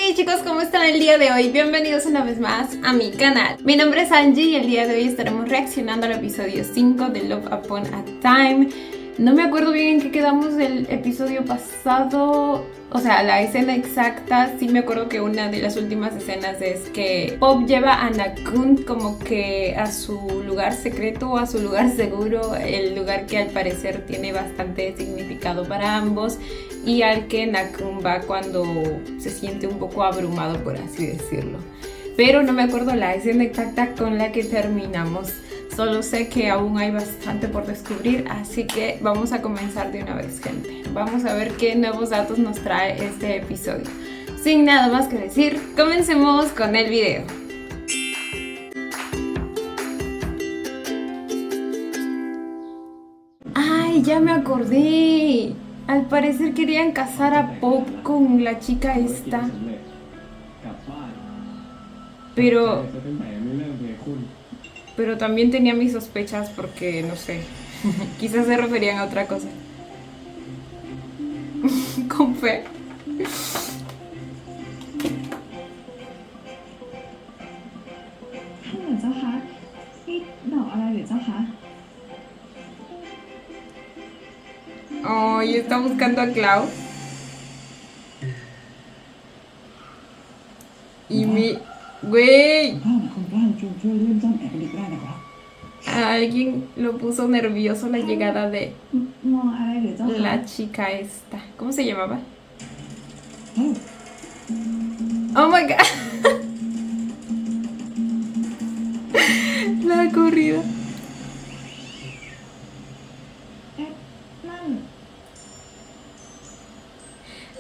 Hey chicos, ¿cómo están el día de hoy? Bienvenidos una vez más a mi canal. Mi nombre es Angie y el día de hoy estaremos reaccionando al episodio 5 de Love Upon a Time. No me acuerdo bien en qué quedamos del episodio pasado, o sea, la escena exacta. Sí me acuerdo que una de las últimas escenas es que Pop lleva a Nakun como que a su lugar secreto o a su lugar seguro, el lugar que al parecer tiene bastante significado para ambos y al que Nakun va cuando se siente un poco abrumado, por así decirlo. Pero no me acuerdo la escena exacta con la que terminamos. Solo sé que aún hay bastante por descubrir, así que vamos a comenzar de una vez, gente. Vamos a ver qué nuevos datos nos trae este episodio. Sin nada más que decir, comencemos con el video. ¡Ay, ya me acordé! Al parecer querían casar a Pop con la chica esta. Pero también tenía mis sospechas porque, no sé, quizás se referían a otra cosa. Con fe. Oh, y está buscando a Clau. Y mi... ¡Güey! A alguien lo puso nervioso la llegada de la chica esta. ¿Cómo se llamaba? Oh my god. La corrida.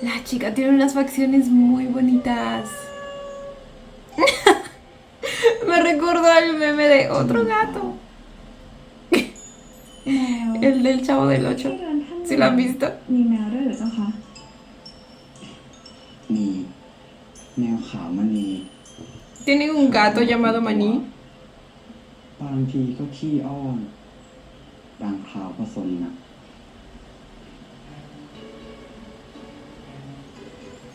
La chica tiene unas facciones muy bonitas. Me recordó al meme de otro gato. El del Chavo del 8. ¿Sí lo han visto? Tienen un gato llamado Maní.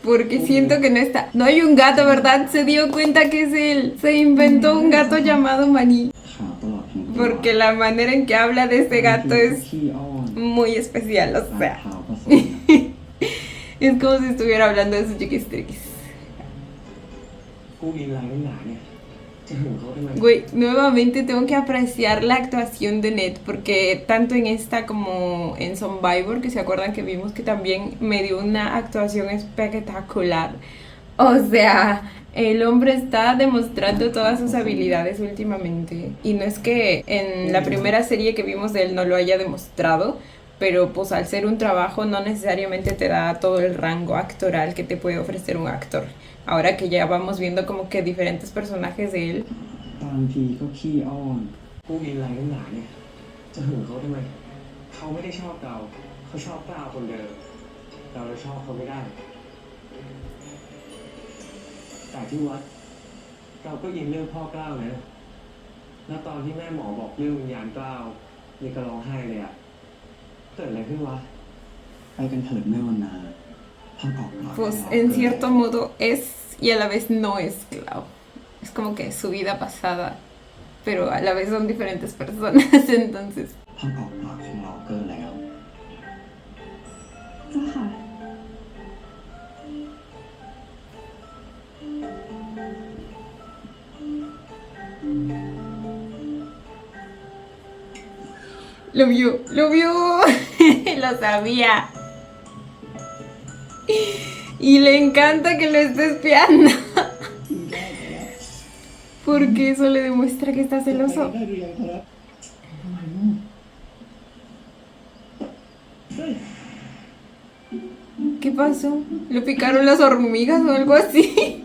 Porque siento que no está. No hay un gato, ¿verdad? Se dio cuenta que es él. Se inventó un gato llamado Maní. Porque la manera en que habla de ese gato es muy especial, o sea. Es como si estuviera hablando de sus chiquistriquis. Güey, nuevamente tengo que apreciar la actuación de Ned, porque tanto en esta como en Survivor, que se acuerdan que vimos que también me dio una actuación espectacular. O sea, el hombre está demostrando todas sus habilidades últimamente. Y no es que en la primera serie que vimos de él no lo haya demostrado, pero pues al ser un trabajo no necesariamente te da todo el rango actoral que te puede ofrecer un actor. Ahora que ya vamos viendo como que diferentes personajes de él. Pues en cierto modo es y a la vez no es Clau. Es como que su vida pasada, pero a la vez son diferentes personas, entonces. Lo vio, lo sabía. Y le encanta que lo esté espiando. Porque eso le demuestra que está celoso. ¿Qué pasó? ¿Le picaron las hormigas o algo así?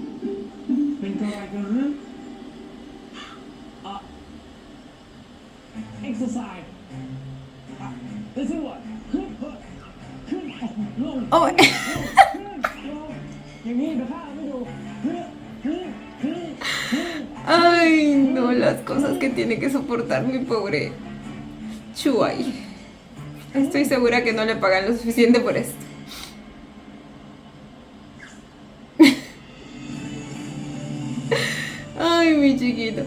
Oh. Ay, no, las cosas que tiene que soportar mi pobre Chuai. Estoy segura que no le pagan lo suficiente por esto. Ay, mi chiquito.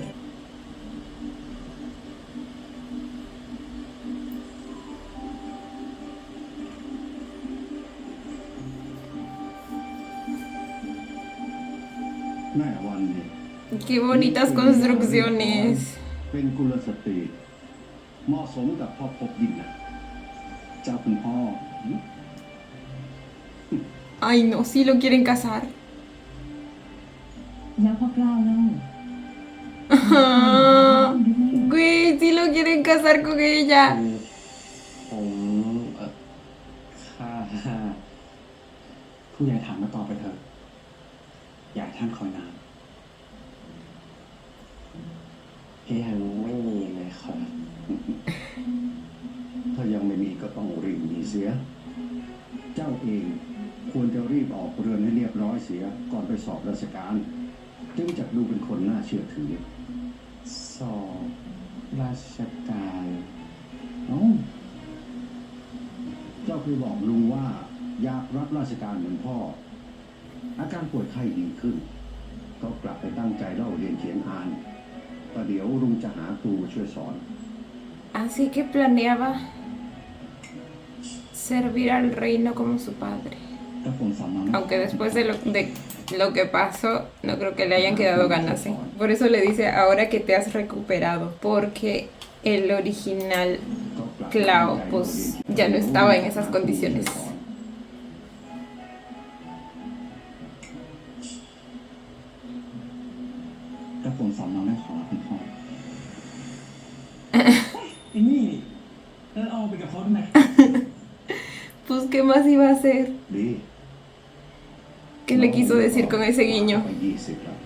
แม่วันเนี่ย Qué bonitas construcciones. เป็นกุลสตรีเหมาะสมกับพ่อพบยิ่งนะเจ้าคุณพ่อ Ay, no, sí lo quieren casar. แล้วพ่อกล้าวเล่า Güey, sí lo quieren casar con ella. ผมข้าผู้ใหญ่ถามมาตอบไปเถอะอย่าให้ท่านคอยนานพี่ยังไม่มีเลยครับ ถ้ายังไม่มีก็ต้องรีบมีเสีย เจ้าเองควรจะรีบออกเรือนให้เรียบร้อยเสียก่อนไปสอบราชการจึงจะดูเป็นคนน่าเชื่อถือสอบราชการเจ้าเคยบอกลุงว่าอยากรับราชการเหมือนพ่ออาการป่วยไข้ดีขึ้นก็กลับไปตั้งใจเล่าเรียนเขียนอ่านประเดี๋ยวลุงจะหาครูช่วยสอน Así que planeaba servir al reino como su padre. ถ้าผมสอนน้อง Aunque después de lo que pasó, no creo que le hayan quedado ganas, ¿eh? Por eso le dice ahora que te has recuperado. Porque el original Clau, pues ya no estaba en esas condiciones. ถ้าผมสอนน้องได้ขอรับคุณพ่อไอ้นี่แล้วเอาไปกับเขาทำไม Pues, ¿qué más iba a hacer? ดี ¿Qué le quiso decir con ese guiño? ไป20แล้ว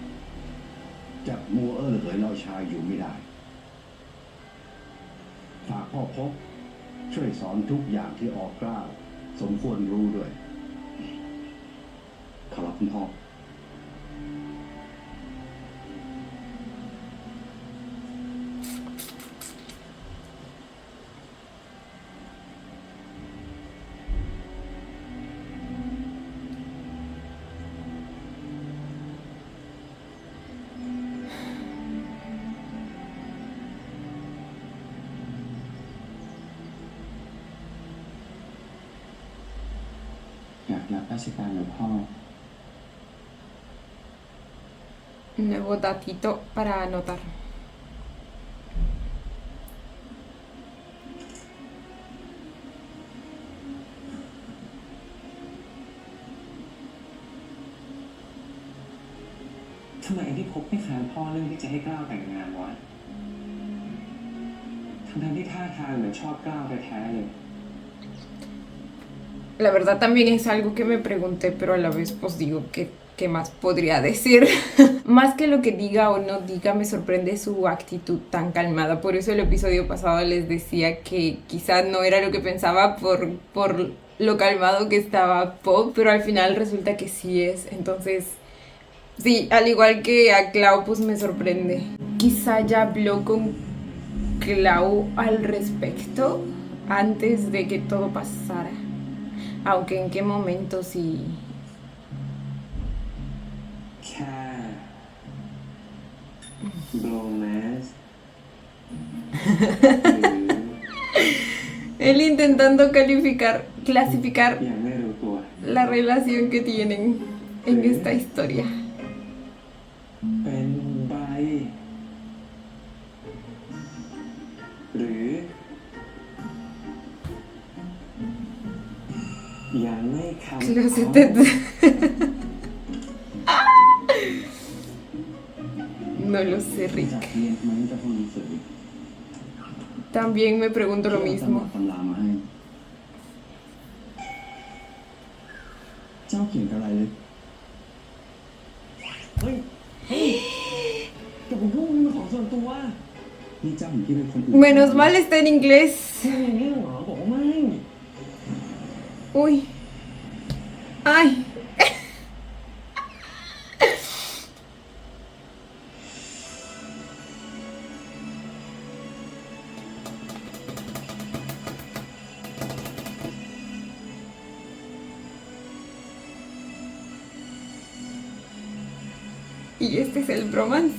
จับมัวเหยเราชายอยู่ไม่ได้ฝากพ่อพบช่วยสอนทุกอย่างที่ออกกล้าสมควรรู้ด้วยขอรับคุณพ่อ อยากรับราชการเหมือนพ่อ Nuevo datito para anotar. ทำไมไอ้ที่พบไม่ค้านพ่อเรื่องที่จะให้กล้าวแต่งงานวะทั้งที่ท่าทางเหมือนชอบกล้าวแท้ๆเลย La verdad también es algo que me pregunté, pero a la vez pues digo que ¿qué más podría decir? Más que lo que diga o no diga, me sorprende su actitud tan calmada. Por eso el episodio pasado les decía que quizás no era lo que pensaba por lo calmado que estaba Pop, pero al final resulta que sí es. Entonces, sí, al igual que a Clau, pues me sorprende. Quizá ya habló con Clau al respecto antes de que todo pasara. Aunque en qué momento sí... แค่โบแมส Él intentando clasificar ยังไม่รู้ตัว la relación que tienen en esta historia. เป็นใบหรือยังไม่คำ Closeted. No lo sé, จาก Rick. เรียนมันจะพูดหนังสือ También me pregunto lo ตำ mismo. ตำรามาให้เจ้าเขียนอะไรเลยเฮ้ยอย่าไปยุ่งมันของส่วนตัวนี่เจ้าเห็นที่เป็นคนอื่น Menos mal está en inglés. ไม่อย่างนี้เหรอบอกว่าไม่ Uy. Ay. Y este es el bromance.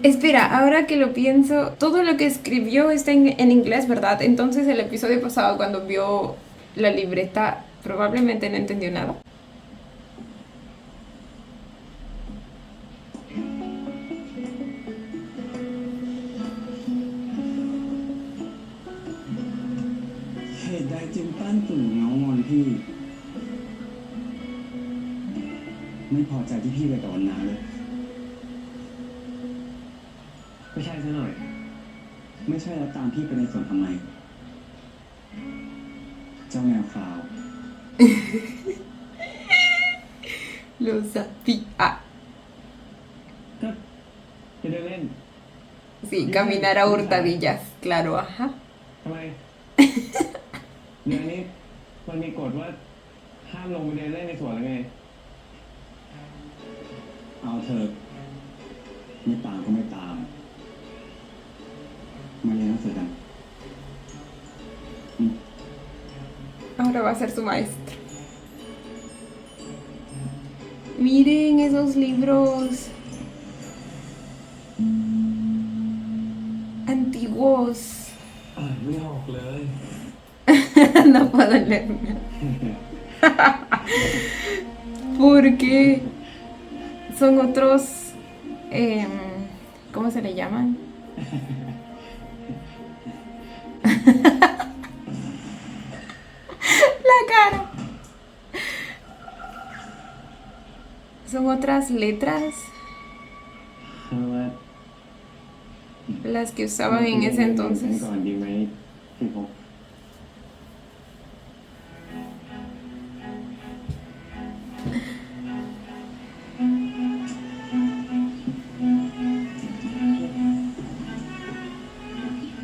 Espera, ahora que lo pienso, todo lo que escribió está en inglés, ¿verdad? Entonces el episodio pasado cuando vio la libreta probablemente no entendió nada.เหตุใดจึงปั้นตุ่นเงางอนพี่ ไม่พอใจที่พี่ไปกับวันนาเลย ไม่ใช่ซะหน่อย ไม่ใช่แล้วตามพี่ไปในสวนทำไม เจ้าแมวขาว Lo sabía. ก็ไปเดินเล่น Sí, caminar a hurtadillas, claro, ajá. ทำไม เดี๋ยวนี้มันมีกฎว่าห้ามลงไปเดินเล่นในสวนแล้วไง เอาเถอะไม่ตามก็ไม่ตาม มาเรียนหนังสือกัน Ahora va a ser su maestro. Miren esos libros antiguos. อ่านไม่ออกเลย No puedo leer. Porque son otros, ¿cómo se le llaman? La cara. Son otras letras เอาว่า las que usaban en ese entonces. ก่อนดีไหมพี่พบ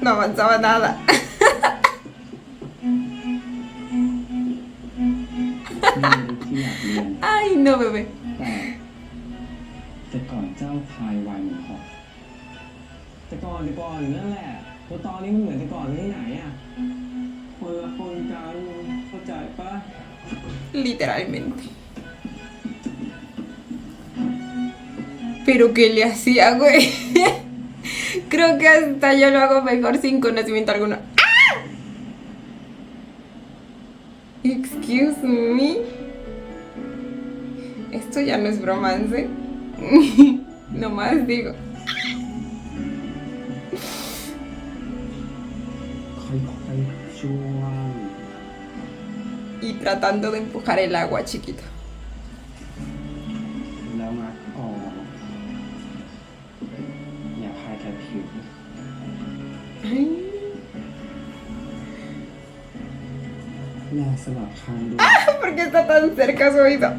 No avanzaba nada. ที่อยากเรียน Ay, no, bebé. แต่ก่อนเจ้าพายวายหมูหอกแต่ก่อนอยู่นั่นแหละแล้วตอนนี้มันเหมือนแต่ก่อนที่ไหนอ่ะคนละคนกันเข้าใจปะ Literalmente. Pero ¿qué le hacía, güey? Creo que hasta yo lo hago mejor sin conocimiento alguno. ¡Ah! Excuse me. Esto ya no es bromance. Nomás digo. ค่อยๆช่วย Y tratando de empujar el agua, chiquito. แล้วงัดออกอย่าพายแต่ผิว Ay. อย่าสลับข้างด้วย ¿Por qué está tan cerca su oído?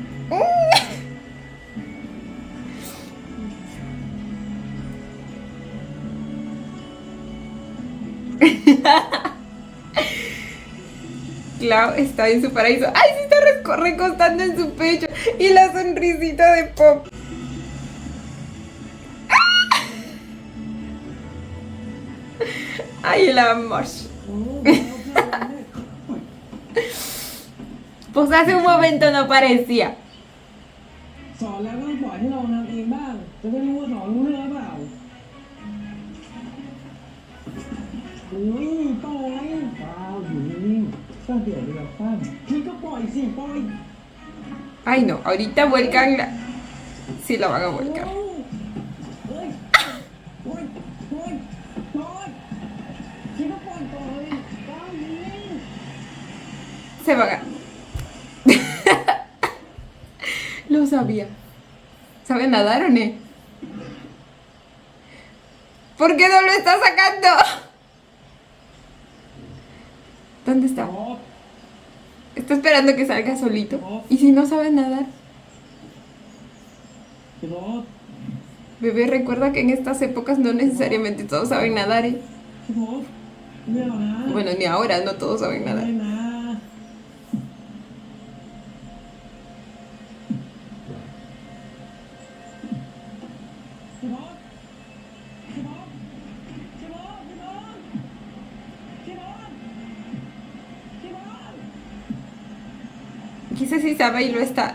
Clau está en su paraíso. ¡Ay, sí está recostando en su pecho! Y la sonrisita de Pop. ¡Ah! ¡Ay, el amor! Pues hace un momento no parecía. สอนแล้วก็ปล่อยให้เราทำเองบ้าง จะได้รู้ว่าสอนรู้เรื่องหรือเปล่าอุ้ยปล่อยเปล่าอยู่นิ่งๆก็เดี๋ยวเรือคว่ำพี่ก็ปล่อยสิปล่อย Ay, no, ahorita vuelcan la... Sí, la van a volcar. เฮ้ยปล่อยปล่อยปล่อยพี่ก็ปล่อยปล่อยปล่อยนิ่ง Se van a... Lo sabía. ¿Sabe nadar o no? ¿Por qué no lo está sacando? ¿Dónde está? ๆ Está esperando que salga solito. ¿Y si no sabe nadar? พี่รถ Bebé, recuerda que en estas épocas no necesariamente todos saben nadar, ¿eh? พี่รถไม่เอานะ Bueno, ni ahora, no todos saben ไม่ nadar. นะ พี่รถพี่รถพี่รถพี่รถพี่รถพี่รถ Quizás sí sabe y lo está.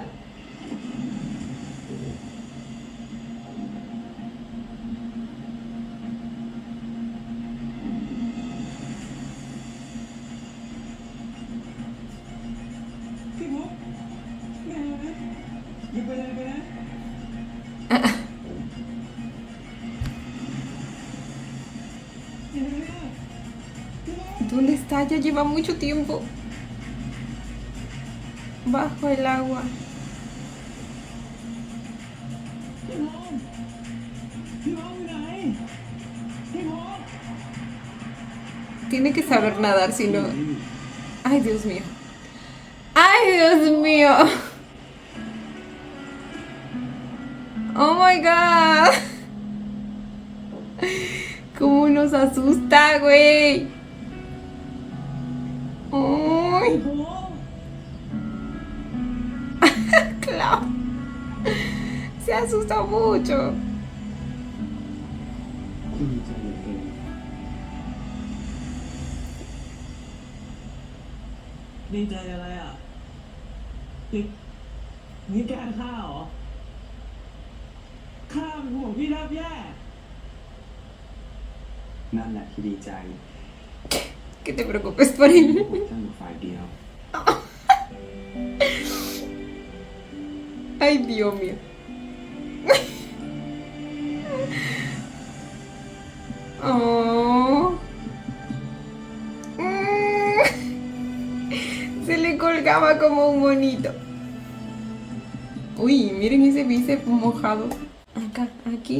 พี่พบแม่อย่าไปเลยไปนะอย่าไปเลยพี่พบ ¿Dónde está? Ya lleva mucho tiempo bajo el agua. พี่พบพี่พบอยู่ไหนพี่พบ Tiene que saber nadar, si no. Ay, Dios mío. Ay, Dios mío. Oh my god. ¿Cómo nos asusta, güey? Uy, พี่พบ claro. Se asusta mucho. พี่ดีใจเหลือเกินดีใจอะไรอ่ะนี่แกฆ่าเหรอฆ่าเป็นห่วงพี่แทบแย่นั่นแหละที่ดีใจ Que te preocupes por él. ท่านอยู่ฝ่ายเดียว Ay, Dios mío. Oh. Se le colgaba como un monito. Uy, miren ese bíceps mojado. Acá, aquí.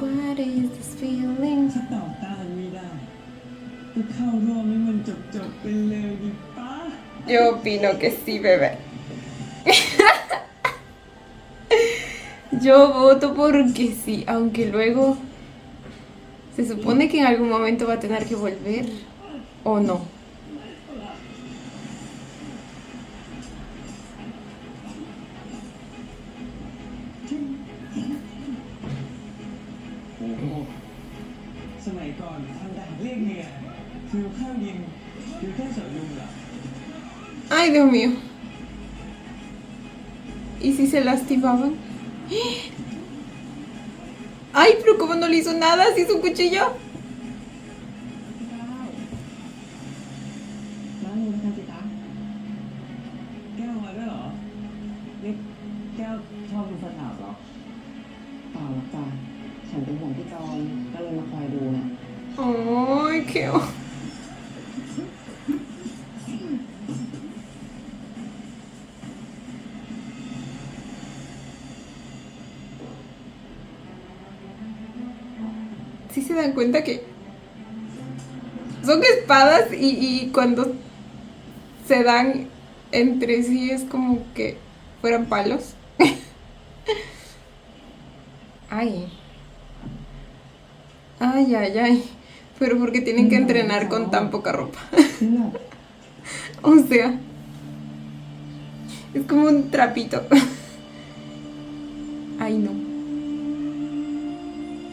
What is this feeling? ถ้าตอบต้านไม่ได้ก็เข้าร่วมให้มันจบๆไปเลยดิป้า Yo opino que sí, bebé. Yo voto porque sí, aunque luego se supone que en algún momento va a tener que volver o no. โอ้โหสมัยก่อนทำด่านเรียกเมียฟิวข้าวยิงฟิวแค่สอยลุงเหรอ Ay, Dios mío. ¿Y si se lastimaban? Ay, pero ¿cómo no le hizo nada? ¿Si es un cuchillo? น้ำมือนะคะจิตาแก้วมาด้วยเหรอนี่แก้วชอบดูสถาบเหรอ เปล่าหรอกจ้ะฉันเป็นห่วงพี่จอนก็เลยมาคอยดูนะ Ay, qué... Sí se dan cuenta que son espadas y cuando se dan entre sí es como que fueran palos. Ay. Ay, ay, ay. Pero porque tienen que entrenar con tan poca ropa. เสื้อ O sea, es como un trapito. Ay, no.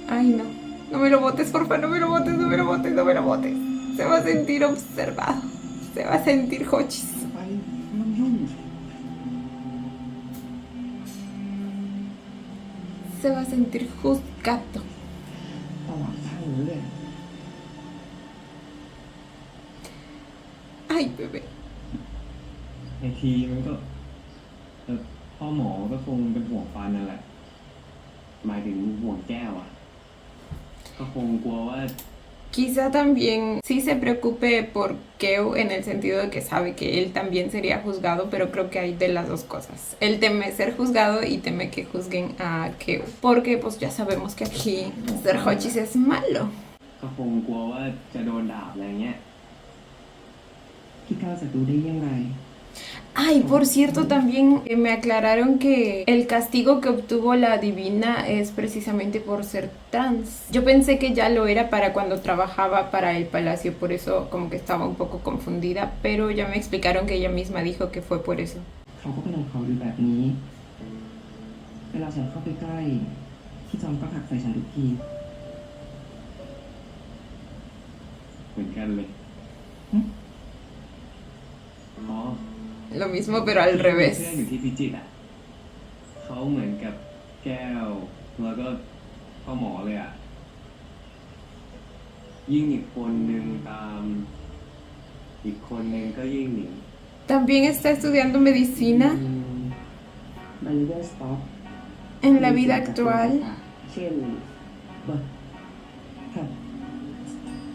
Ay, no. No me lo botes, porfa, no me lo botes, no me lo botes, no me lo botes. Se va a sentir observado. Se va a sentir hochis. ไปมันยุ่ง Se va a sentir juzgado. ตลอดข้างนี้เลย Ay, bebé. ไอทีมันก็พ่อหมอก็คงเป็นห่วงฟันนั่นแหละหมายถึงห่วงแก้วอ่ะก็คงกลัวว่า Quizá también sí se preocupe por Keo en el sentido de que sabe que él también sería juzgado, pero creo que hay de las dos cosas. Él teme ser juzgado y teme que juzguen a Keo, porque pues ya sabemos que aquí ser hochis es malo. ก็คงกลัวว่าจะโดนด่าอะไรเงี้ย พี่ก้าวจะรู้ได้ยังไง Ay, por cierto, también me aclararon que el castigo que obtuvo la divina es precisamente por ser trans. Yo pensé que ya lo era para cuando trabajaba para el palacio, por eso como que estaba un poco confundida, pero ya me explicaron que ella misma dijo que fue por eso. เขาก็เป็นของเขาดูแบบนี้ เวลาฉันเข้าไปใกล้พี่จอมก็ผลักใส่ฉันทุกที เหมือนกันเลยอ๋อ Lo mismo pero al เพื่อน revés. อยู่ที่พิจิตรอ่ะเขาเหมือนกับแก้ว แล้วก็พ่อหมอเลยอ่ะ ยิ่งอีกคนนึงตาม อีกคนนึงก็ยิ่งหนี También está estudiando medicina มันเรื่องสต็อป en la vida actual. เช่นครับ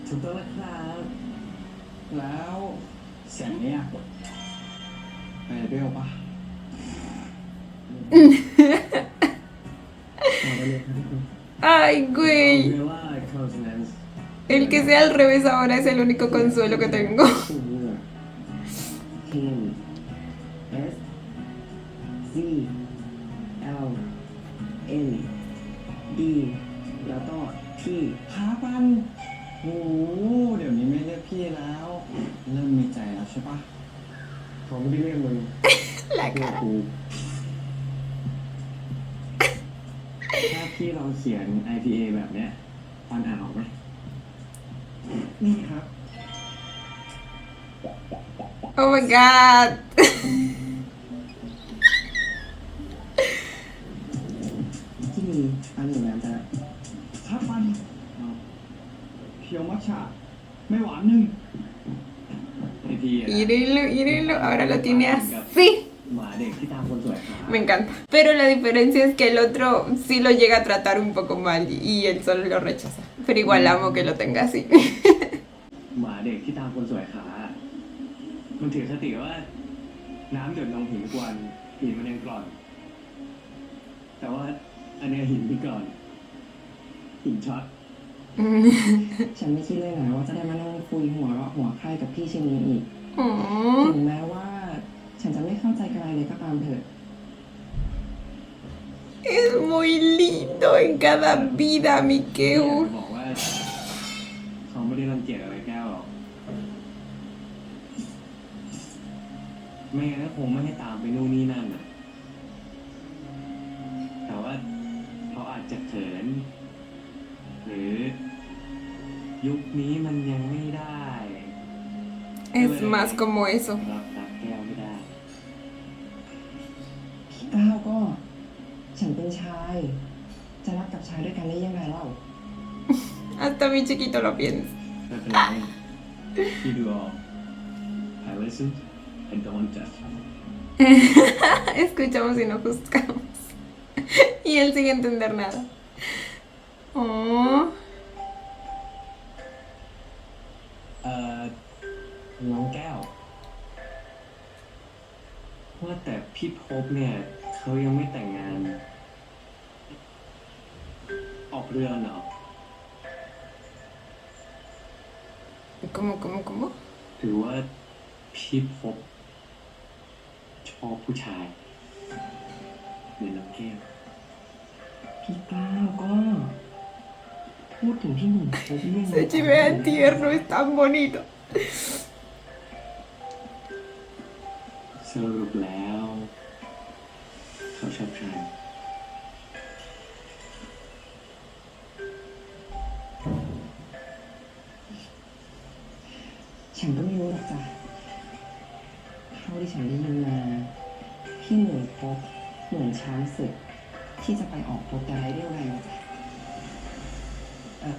ถูกต้องนะครับ แล้วเสียงเนี่ยไปเปรี้ยวปะต่อไปเลยครับทุกคน Ay, güey. เรียกว่า consonants El que sea al revés ahora es el único consuelo que tengo. ชื่อเช่น S C L N D แล้วก็ T พาปันโอ้เดี๋ยวนี้ไม่เรียกพี่แล้ว เริ่มมีใจแล้วใช่ปะ เขาไม่ได้เรียกมึง La เรียก cara. กูถ้าพี่เราเขียน IPA แบบเนี้ยฟันอ่านออกไหม นี่ครับ Oh my god. ที่มีปันอยู่แล้วจ้ะ พาปันเขียวมัทฉะไม่หวานหนึ่ง ไอพีอะ Írelo, írelo. Ahora lo tiene así. หมาเด็กที่ตามคนสวยขา Me encanta. Pero la diferencia es que el otro sí lo llega a tratar un poco mal y él solo lo rechaza. Pero igual amo que lo tenga así. หมาเด็กที่ตามคนสวยขา มันถือคติว่า น้ำหยดลงหินกวนหินมันยังกร่อน แต่ว่าอันเนี้ยหินไม่กร่อน หินช็อต ฉันไม่คิดเลยนะว่าจะได้มานั่งคุยหัวเราะหัวใครกับพี่เช่นนี้อีก Oh, ถึงแม้ว่า ฉันจะไม่เข้าใจกันอะไรเลยก็ตามเถอะ es muy lindo en cada vida, mi อยาก Keu. จะบอกว่า เขาไม่ได้รังเกียจอะไรแก้วหรอก ไม่งั้นก็คงไม่ให้ตามไปนู่นนี่นั่นน่ะ แต่ว่าเขาอาจจะเขิน หรือยุคนี้มันยังไม่ได้ Es más como eso. รับรักแก้วไม่ได้ พี่ก้าวก็ ฉันเป็นชาย จะรักกับชายด้วยกันได้ยังไงเล่า Hasta mi chiquito lo piensa. ไม่เป็นไรพี่ดูออก I listen I don't judge Escuchamos y no juzgamos. Y él sin entender nada. Oh, น้องแก้ว ว่าแต่พี่ภพเนี่ยเขายังไม่แต่งงาน ออกเรือนเหรอ ¿cómo? หรือว่าพี่ภพชอบผู้ชายเหมือนน้องแก้ว พี่ก้าวก็ พูดถึงพี่หนุ่มเขาที่ยัง Se chivea tierno, es tan bonito. สรุปแล้วเขาชอบใคร ฉันก็ไม่รู้หรอกจ้ะเท่าที่ฉันได้ยินมาพี่หนุ่มพบเหมือนช้างศึกที่จะไปออกรบแต่ไร้เรี่ยวแรงจ้ะ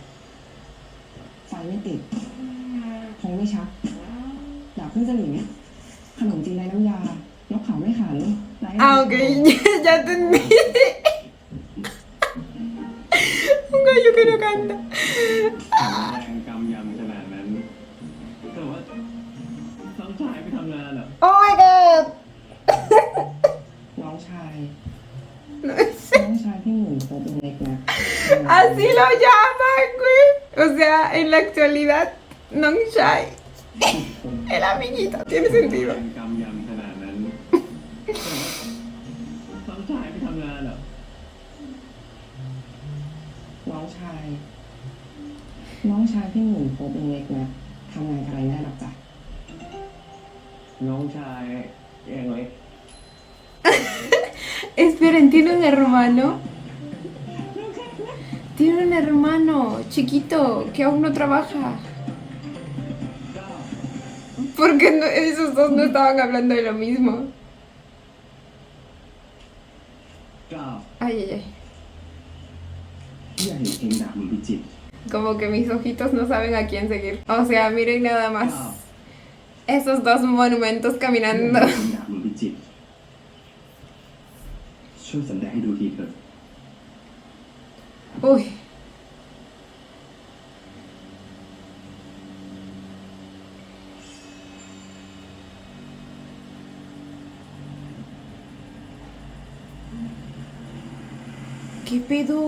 ไฟไม่ติดคงไม่ชักอยากขึ้นสนิมขนมจีนไร้น้ำยานกเขาไม่ขันไร้ Ah, ok, ya entendí. Un gallo que no canta. แรงกำยำขนาดนั้น แต่ว่าน้องชายไปทำงานเหรอ Oh my god. น้องชาย No น้องชายพี่หนุ่มพบเป็นเล็กนะ Así lo llaman, güey. O sea, en la actualidad, Nong Shai. El amiguito, tiene แร sentido. งกำยำขนาดนั้น แต่ว่าน้องชายไปทำงานเหรอ น้องชาย น้องชายพี่หนุ่มพบเป็นเล็กนะทำงานอะไรไม่ได้หรอกจ้ะ น้องชายเองเล็ก Esperen, ¿tiene un hermano? Tiene un hermano chiquito que aún no trabaja. Porque esos dos no estaban hablando de lo mismo. กล้าว Ay, ay, ay. พี่อยากเห็นเองดาบมือพิจิตร Como que mis ojitos no saben a quién seguir. O sea, miren nada más. Esos dos monumentos พี่อยาก caminando. เห็นเองดาบมือพิจิตรช่วยสำแดงให้ดูทีเถอะ Uy. ¿Qué pedo?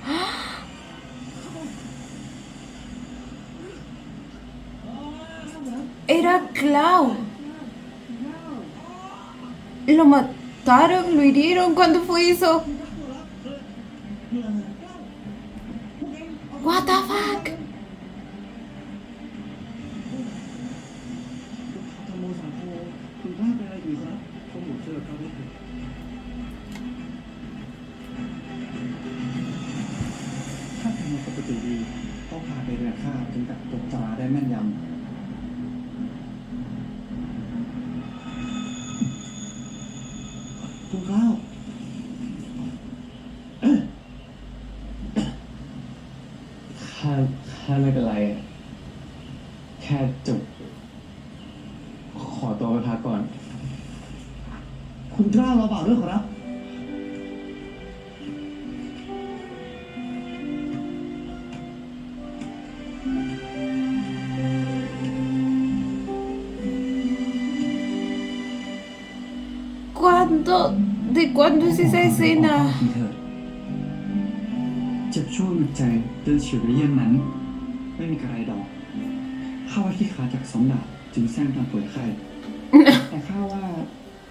¡Ah! Era Clau. Lo mataron, lo hirieron. ¿Cuándo fue eso? What the fuck? ธรรมโมสังโฆคุณพลาดไปอะไรอยู่ครับเขาหมดเจอเขาได้ถึงถ้าทำปกติดีต้องพาไปเรียนข้าถึงกับตกตราได้แม่นยำคุณข้าว ข้าไม่เป็นไร แค่จุกขอตัวไปพักก่อน คุณกล้าเราเปล่าด้วยขอรับ ¿Cuándo? ¿De cuándo es esa escena? ทีเถิดเจ็บชั่วหยุดใจเดินเฉียวระเยี่ยนนั้น ไม่มีอะไรดอกข้าว่าที่ขาจากสองดาบจึงแซงทางป่วยไข้ แต่ข้าว่า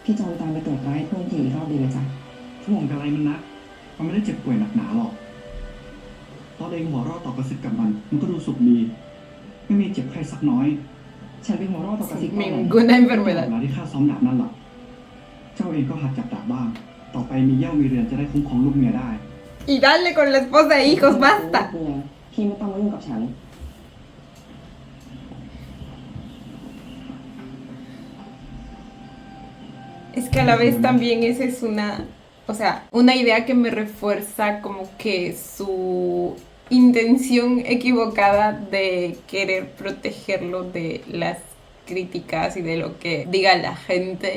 พี่จอมตามไปตรวจร้ายเพิ่มทีอีกรอบดีไหมจ๊ะ ห่วงอะไรมันนักมันไม่ได้เจ็บป่วยหนักหนาหรอกตอนเองหัวเราะต่อกระซิบกับมันก็ดูสุขดี ไม่มีเจ็บไข้สักน้อย ฉันเป็นหัวเรอดต่อกระซิบก่อน Ninguna enfermedad. เวลาที่ข้าซ้อมดาบนั่นหรอกเจ้าเองก็หัดจับดาบบ้าง ต่อไปมีเย่ามีเรือนจะได้คุ้มครองลูกเมียได้ Y dale con la esposa e hijos, basta. เนี่ยพี่ไม่ต้องมายุ่งกับฉัน Es que a la vez también esa es una, o sea, una idea que me refuerza como que su intención equivocada de querer protegerlo de las críticas y de lo que diga la gente.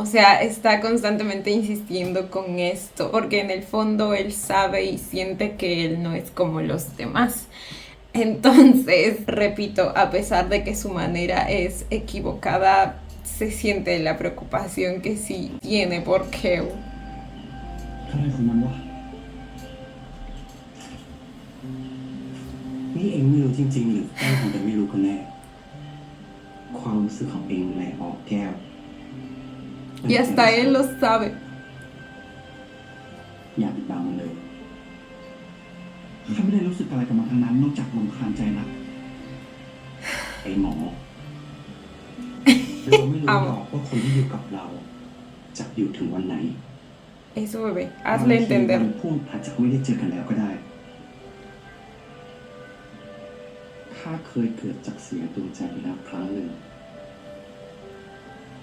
O sea, está constantemente insistiendo con esto, porque en el fondo él sabe y siente que él no es como los demás. Entonces, repito, a pesar de que su manera es equivocada, se siente la preocupación que sí tiene por Keo. อะไรของมันวะนี่เองไม่รู้จริงๆหรือแกล้งทำเป็นไม่รู้กันแน่ความรู้สึกของเองแหละออกแก้ว Y hasta él lo sabe. อย่าปิดบังมันเลยข้าไม่ได้รู้สึกอะไรกับมันทั้งนั้นนอกจากรำคาญใจนะไอ้หมอ เราไม่รู้หรอกว่าคนที่อยู่กับเราจะอยู่ถึงวันไหน Eso, bebé, บาง hazle ที entender. วันพูดอาจจะไม่ได้เจอกันแล้วก็ได้ข้าเคยเกิดจากเสียดวงใจไปแล้วครั้งหนึ่ง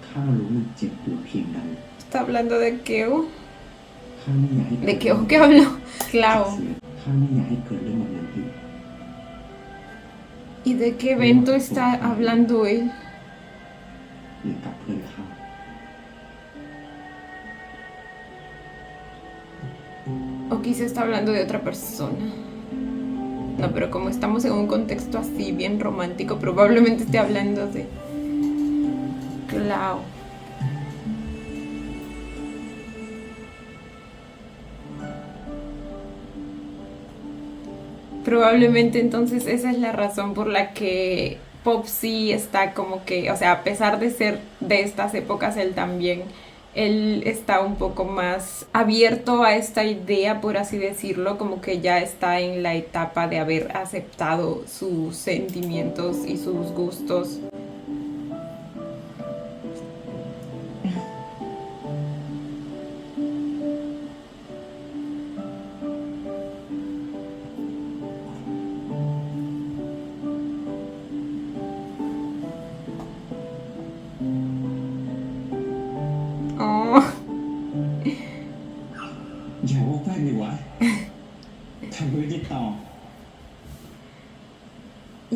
ข้ารู้มันเจ็บปวดเพียงใด Está hablando de Keo. ข้าไม่อยากให้ ¿De Keo qué hablo? Claro. ข้าไม่อยากให้เกิดเรื่องแบบนั้นอีก ¿Y de qué evento está hablando él? หรือกับเพื่อนข้า O quizá está hablando de otra persona. No, pero como estamos en un contexto así, bien romántico, probablemente esté hablando de Clau. Probablemente entonces esa es la razón por la que Popsy está como que, o sea, a pesar de ser de estas épocas, él está un poco más abierto a esta idea, por así decirlo, como que ya está en la etapa de haber aceptado sus sentimientos y sus gustos. Oh. อย่าว่าแป้งเลยวะทำธุรกิจต่อ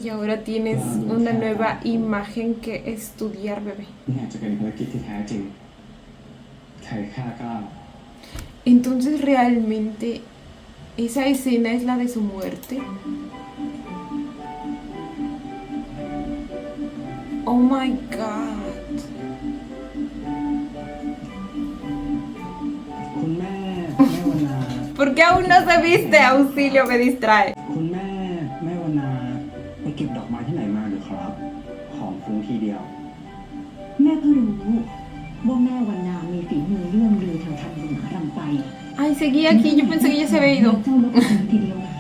Y ahora tienes una nueva imagen que estudiar, bebé. นี่อาจจะเป็นภารกิจที่แท้จริงใครฆ่ากล้า Entonces, ¿realmente esa escena es la de su muerte? Oh my god. คุณแม่วันนา ¿Por qué aún no se viste? Auxilio, me distrae. คุณแม่วันนาไปเก็บดอกไม้ที่ไหนมาหรือครับหอมฟุ้งทีเดียว แม่เพิ่งรู้ว่าแม่วันนามีฝีมือเลื่อมลือทางทำบุญหารำไป Ay, seguía aquí. Yo pensé que ya se había ido. เจ้าลบมือทีเดียวหนา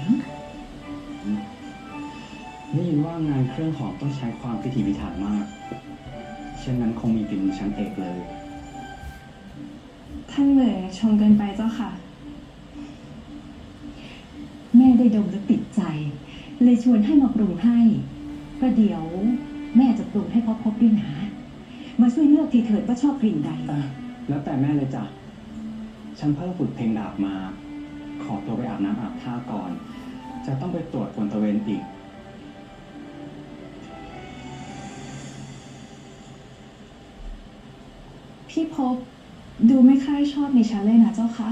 ได้ยินว่างานเครื่องหอมต้องใช้ความพิถีพิถันมากเช่นนั้นคงมีฝีมือชั้นเอกเลย ท่านเหนื่อยชงเกินไปเจ้าค่ะ แม่ได้ดมแล้วติดใจ เลยชวนให้มาปรุงให้ประเดี๋ยวแม่จะปรุงให้พบด้วยนะมาช่วยเลือกทีเถิดว่าชอบกลิ่นใด แล้วแต่แม่เลยจ้ะฉันเพิ่งฝึกเพลงดาบมา ขอตัวไปอาบน้ำอาบท่าก่อน จะต้องไปตรวจผลตระเวนอีก พี่พบดูไม่ค่อยชอบในฉันเลยนะเจ้าค่ะ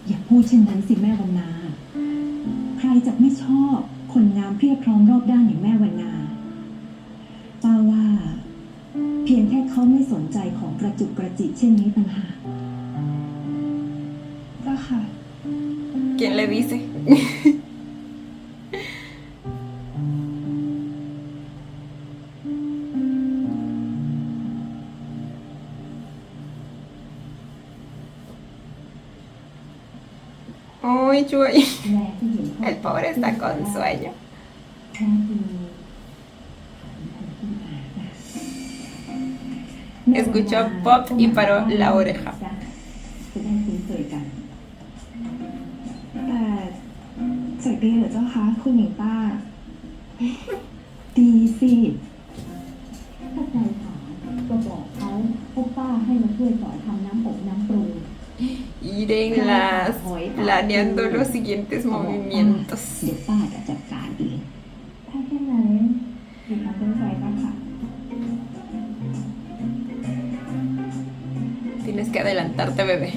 อย่าพูดเช่นนั้นสิแม่วันนา ใครจะไม่ชอบคนงามเพียบพร้อมรอบด้านอย่างแม่วันนาป้าว่า เพียงแค่เขาไม่สนใจของกระจุกกระจิกเช่นนี้ต่างหาก เจ้าค่ะ ¿Quién le dice? Ay, Chuy. แม่ที่เห็นพ่อ El pobre está con sueño. แท้จริง Escuchó pop y paró la oreja. จะได้คุ้นเคยกัน แต่จากดีเหรอเจ้าคะคุณหญิงป้า ดีสิถ้าใจถามก็บอกเขาพวกป้าให้มาช่วยสอนทำน้ำอบน้ำปรุง Irenlas planeando los siguientes movimientos. เดี๋ยวป้าจะจัดการเอง ถ้าเช่นนั้นหญิงทำเป็นใจบ้างค่ะ Tienes que adelantarte, bebé.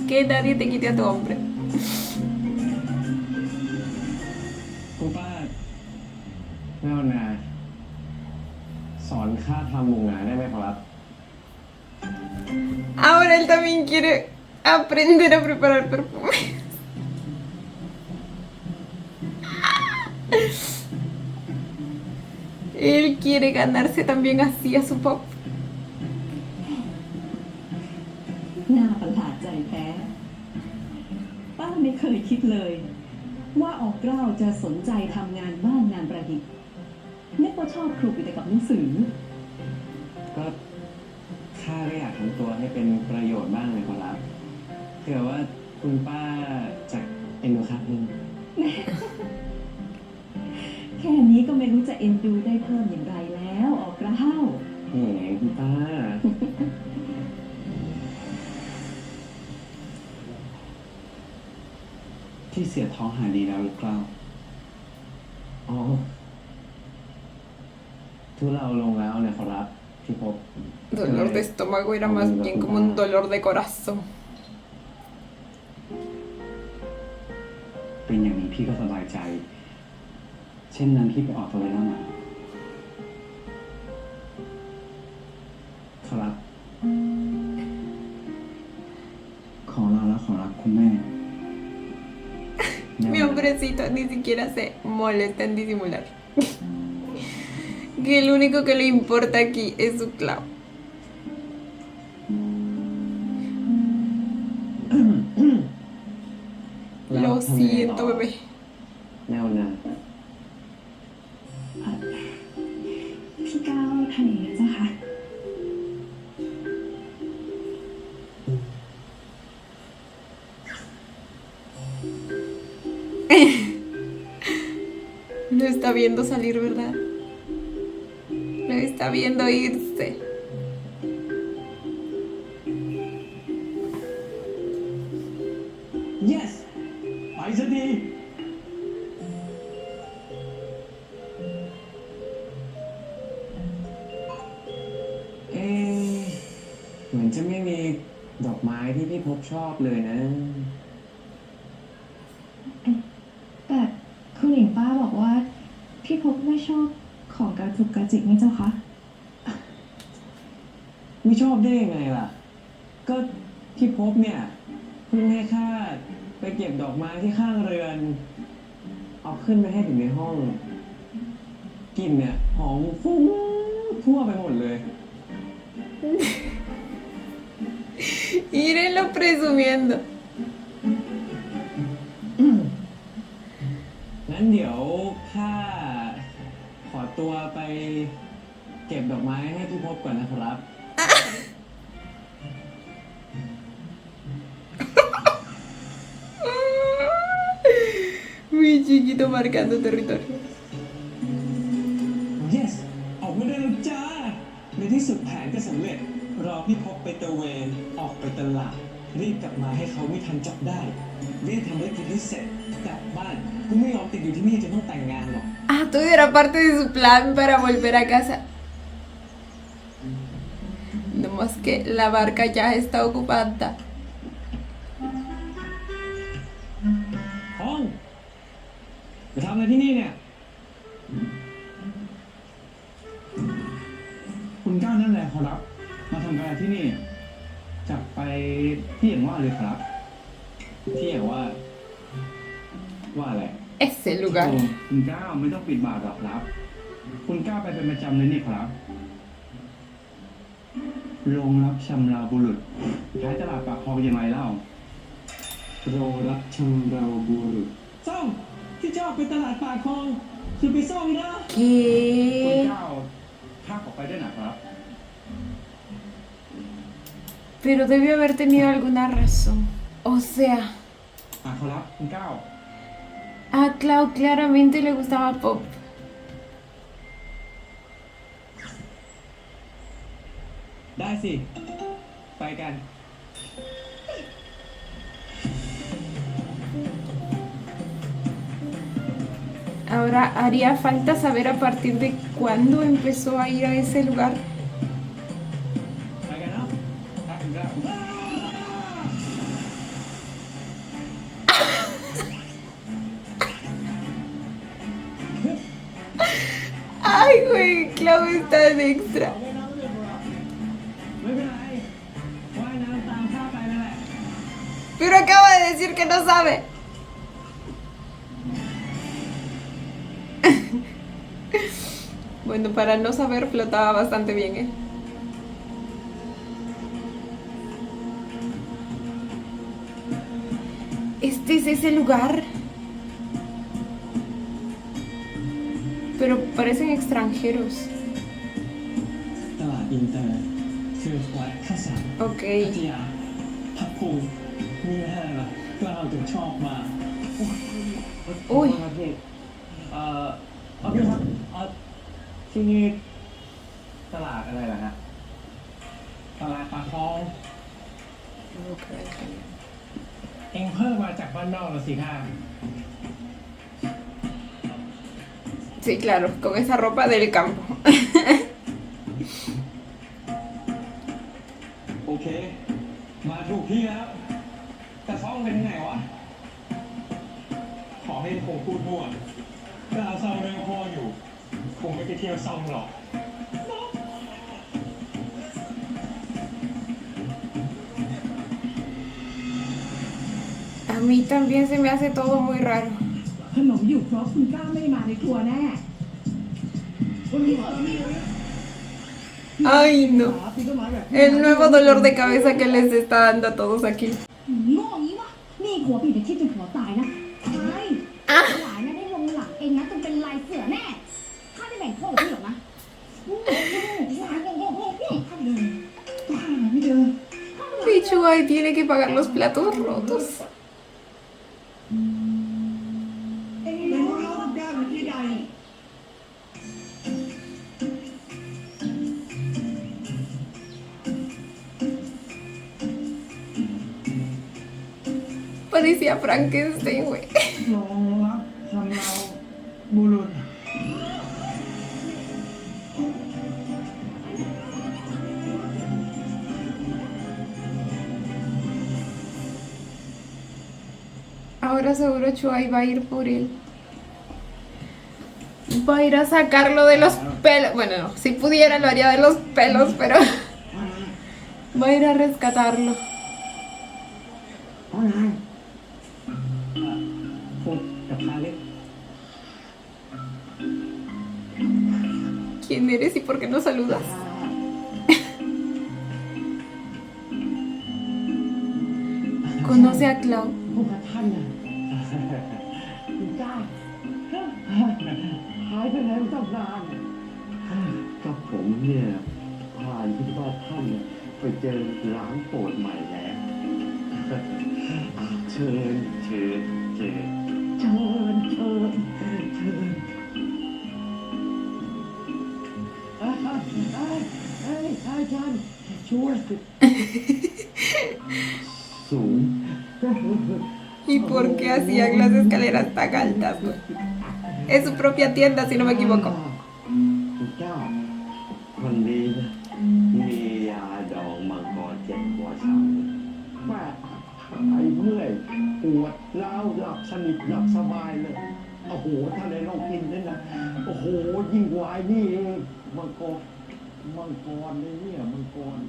Que nadie te quite a tu hombre. คุณป้าแม่วันนาสอนข้าทำหมูหงาได้ไหมครับ Ahora él también quiere aprender a preparar perfume. Él quiere ganarse también así a su pop. น่าประหลาดใจแท้ป้าไม่เคยคิดเลย ว่าออกเกล้าจะสนใจทำงานบ้านงานประดิษฐ์นึกว่าชอบคลุกอยู่แต่กับหนังสือ ก็ข้าก็อยากทำตัวให้เป็นประโยชน์บ้างเลยครับเผื่อว่าคุณป้าจะเอ็นดูครับนึง แค่นี้ก็ไม่รู้จะเอ็นดูได้เพิ่มอย่างไรแล้วออกเกล้า แหมคุณป้า ที่เสียท้องหายดีแล้วหรือเปล่าอ๋อทุเราลงแล้วเนี่ยครับที่พบ Dolor de estómago era más bien como un dolor de corazón. เป็นอย่างนี้พี่ก็สบายใจ เช่นนั้นพี่ไปออกตัวเวลามาครับ ขอลาและขอรับคุณแม่ Mi hombrecito ni siquiera se molesta en disimular. Que lo único que le importa aquí es su clavo. Lo siento, bebé. แนวนา พี่ก้าวทำอย่างนี้เจ้าค่ะ Lo está viendo salir, ¿verdad? está viendo irse. yes ไปซะดีเอ๊ะเหมือนจะไม่มีดอกไม้ที่พี่พบชอบเลยนะ แต่คุณหญิงป้าบอกว่า พี่พบไม่ชอบของกระจุกกระจิกนี่เจ้าคะ ไม่ชอบได้ยังไงล่ะ ก็พี่พบเนี่ยเพิ่งให้ข้าไปเก็บดอกไม้ที่ข้างเรือน เอาขึ้นไปให้ถึงในห้องกลิ่นเนี่ยหอมฟุ้งทั่วไปหมดเลย Mírenlo presumiendo. งั้นเดี๋ยวข้าขอตัวไปเก็บดอกไม้ให้พี่พบก่อนนะครับ Muy chiquito marcando territorio. yes ออกมาได้แล้วจ้า ในที่สุดแผนก็สำเร็จ รอพี่พบไปตระเวนออกไปตลาด รีบกลับมาให้เขาไม่ทันจับได้ รีบทำธุรกิจให้เสร็จกลับบ้านกูไม่ยอมติดอยู่ที่นี่จนต้องแต่งงานหรอก Ah, todo era parte de su plan para volver a casa. No más que la barca ya está ocupada. ห้องจะทำอะไรที่นี่เนี่ย คุณก้าวนั่นแหละขอรับ มาทำงานที่นี่จะไปที่อย่างว่าเลยครับ ที่อย่างว่าอะไร Ese lugar. คุณก้าวไม่ต้องปิดบาทหรอกครับ คุณก้าวไปเป็นประจำเลยนี่ครับโรงรับชำเราบุรุษท้ายตลาดปากคลองยังไงเล่า โรงรับชำเราบุรุษซ่องที่เจ้าไปตลาดปากคลองคือไปซ่องนะ คุณ ¿Qué? ก้าวข้าขอไปด้วยนะครับ Pero debió haber tenido alguna razón. O sea, ขอรับคุณก้าว a Clau claramente le gustaba Pop. ได้สิ ไปกัน Ahora haría falta saber a partir de cuándo empezó a ir a ese lugar. ไปกันเนาะไปคุณก้าว Ay, güey, Clau está en extra. ไม่เป็นไรว่ายน้ำตามข้าไปนั่นแหละ Pero acaba de decir que no sabe. Bueno, para no saber flotaba bastante bien, ¿eh? ¿Este es ese lugar? Pero parecen extranjeros. ตลาดอินเตอร์คือวัดข้าวสาร Ok. พัทยาพักภูมิมีอะไรล่ะกล้าวถึงชอบมา อุ้ย ครับพี่เอาพี่ครับที่นี่ตลาดอะไรล่ะฮะตลาดปากคลองเองเพิ่มมาจากบ้านนอกแล้วสิค่ะ Sí, claro, con esa ropa del campo. โอเค มาถูกที่แล้ว แต่ซ่องเป็นยังไงวะ ขอให้คงพูดมั่วดาวซ่องเรื่องพ่ออยู่ คงไม่ไปเที่ยวซ่องหรอก A mí también se me hace todo muy raro. ขนมอยู่ครบคุณก้าวไม่ได้มาในครัวแน่ Ay, no. El nuevo dolor de cabeza que les está dando a todos aquí. โง่อย่างนี้วะนี่หัวผิดแต่คิดจนหัวตายนะใช่หลายนะได้ลงหลังเองนะจนเป็นลายเสือแน่ข้าได้แบ่งโทษกับพี่หรอกนะหลายโง่ข้าเลยไม่เจอ Pichu ahí tiene que pagar los platos rotos. เป็นเพราะเราได้มาที่ใด Odisea Frankenstein, güey. รองรับสำเราบุรุษ Ahora seguro Chua va a ir por él. Va a ir a sacarlo de los pelos. Bueno, no, si pudiera lo haría de los pelos, pero va a ir a rescatarlo. เอาไงพูดกับพาเล็ก ¿Quién eres y por qué no saludas? Conoce a Clau. พวกกับท่านน่ะคุณเจ้าหายไปไหนมาตั้งนาน กับผมเนี่ยผ่านที่บ้านท่านเนี่ยไปเจอร้านโปรดใหม่แล้วเชิญเชิญเชิญ เชิญเชิญเชิญอาจารย์ช่วย สูง ¿Y por qué hacían las escaleras tan altas, güey? Es su propia tienda, si no me equivoco. คุณเจ้าวันนี้นะมียาดองมังกรเจ็บหัวเช้าแม่ไอ้เมื่อยปวดร้าวหลับสนิทหลับสบายเลยโอ้โหถ้าได้ลองกินนั่นนะโอ้โหยิ่งกว่าไอ้นี่เองมังกรเลยเนี่ยมังกร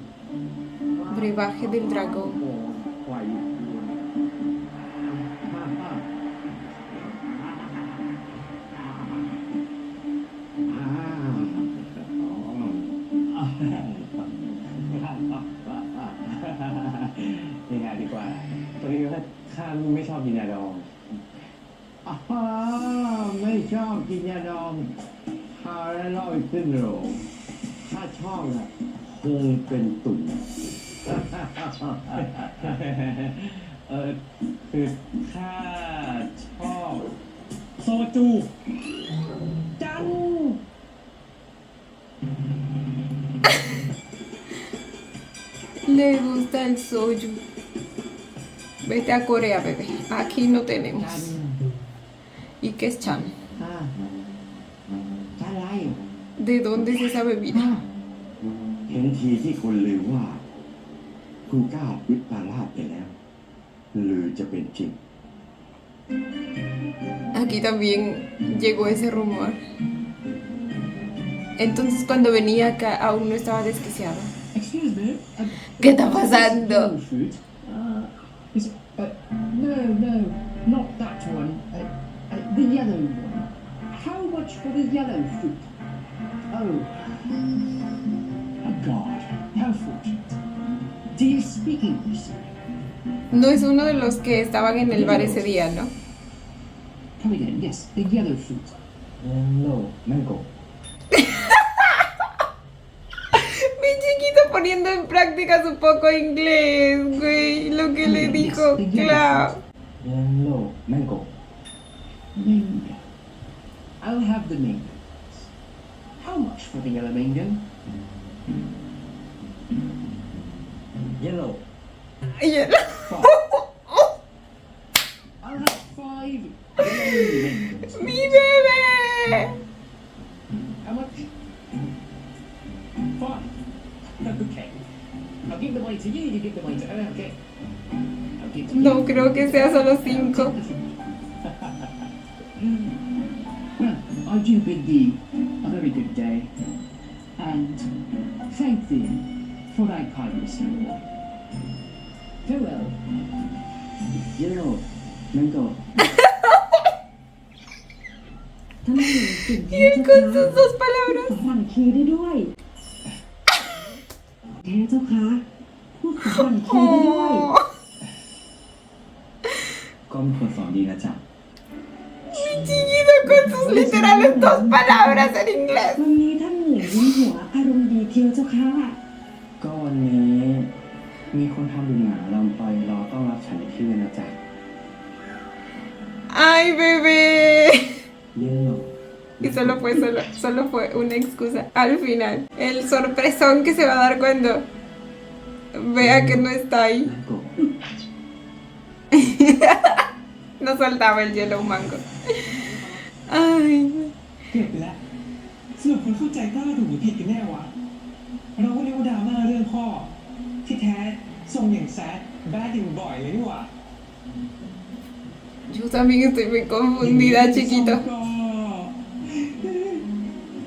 Brebaje del dragón. ไฟนี่ไงดีกว่าตอนนี้ข้าไม่ชอบกินยาดอง ไม่ชอบกินยาดองทาแล้วร่อยขึ้นโรงถ้าชอบนะคงเป็นตุ่ม คือข้าชอบโซจู จัง Le gusta el soju. Vete a Corea, bebé. Aquí no tenemos. ¿Y qué es chan? อะไร ¿De dónde es esa bebida? เห็นทีที่คนลือว่าคุณก้าววิปลาสไปแล้วลือจะเป็นจริง Aquí también llegó ese rumor. Entonces cuando venía acá aún no estaba desquiciado. Excuse me ¿Qué está pasando? Fruit is no not that one the yellow one how much for the yellow fruit oh God how fortunate do you speak English No es uno de los que estaban en el bar ese día, ¿no? come again yes the yellow fruit no mango Mi chiquito poniendo en práctica su poco inglés, güey. Lo que le dijo Clau. no mango mango I'll have the mangoes how much for the yellow mango yellow Ay, ya- I'll have 5 yellow mangoes ¡Mi bebé! How much? 5. Okay. I'll give the money to you, you give the money to her, okay? I'll give to you. No creo que sea solo 5. Well, I do bid thee a very good day, and thank thee for thy kindness, my boy. Farewell. yellow mango ทำไมถึงสิ่ง Y นี้ él con sus 2 palabras. สั่งคีได้ด้วยแท้เจ้าคะพูดสั่งคีได้ด้วย Oh. ก็มีคนสอนดีนะจ๊ะ Mi chiquito con sus literales 2 palabras en inglés. วันนี้ท่านเหนื่อยยิ้มหัวอารมณ์ดีเทียวเจ้าคะ ก็วันนี้มีคนทำบุญหนาลำไปรอต้อนรับฉันในที่นะจ๊ะ Ay, bebé. yellow Y solo fue una excusa. Al final, el sorpresón que se va a dar cuando vea que no está ahí. mango No soltaba el Yellow Mango. Ay. เก็บไปแล้วสรุปคนเข้าใจกล้าถูกหรือผิดกันแน่วะเราก็เรียกว่าดราม่าเรื่องพ่อที่แท้ทรงอย่างแซดแบดอย่างบ่อยเลยนี่หว่า Yo también estoy muy confundida, chiquito.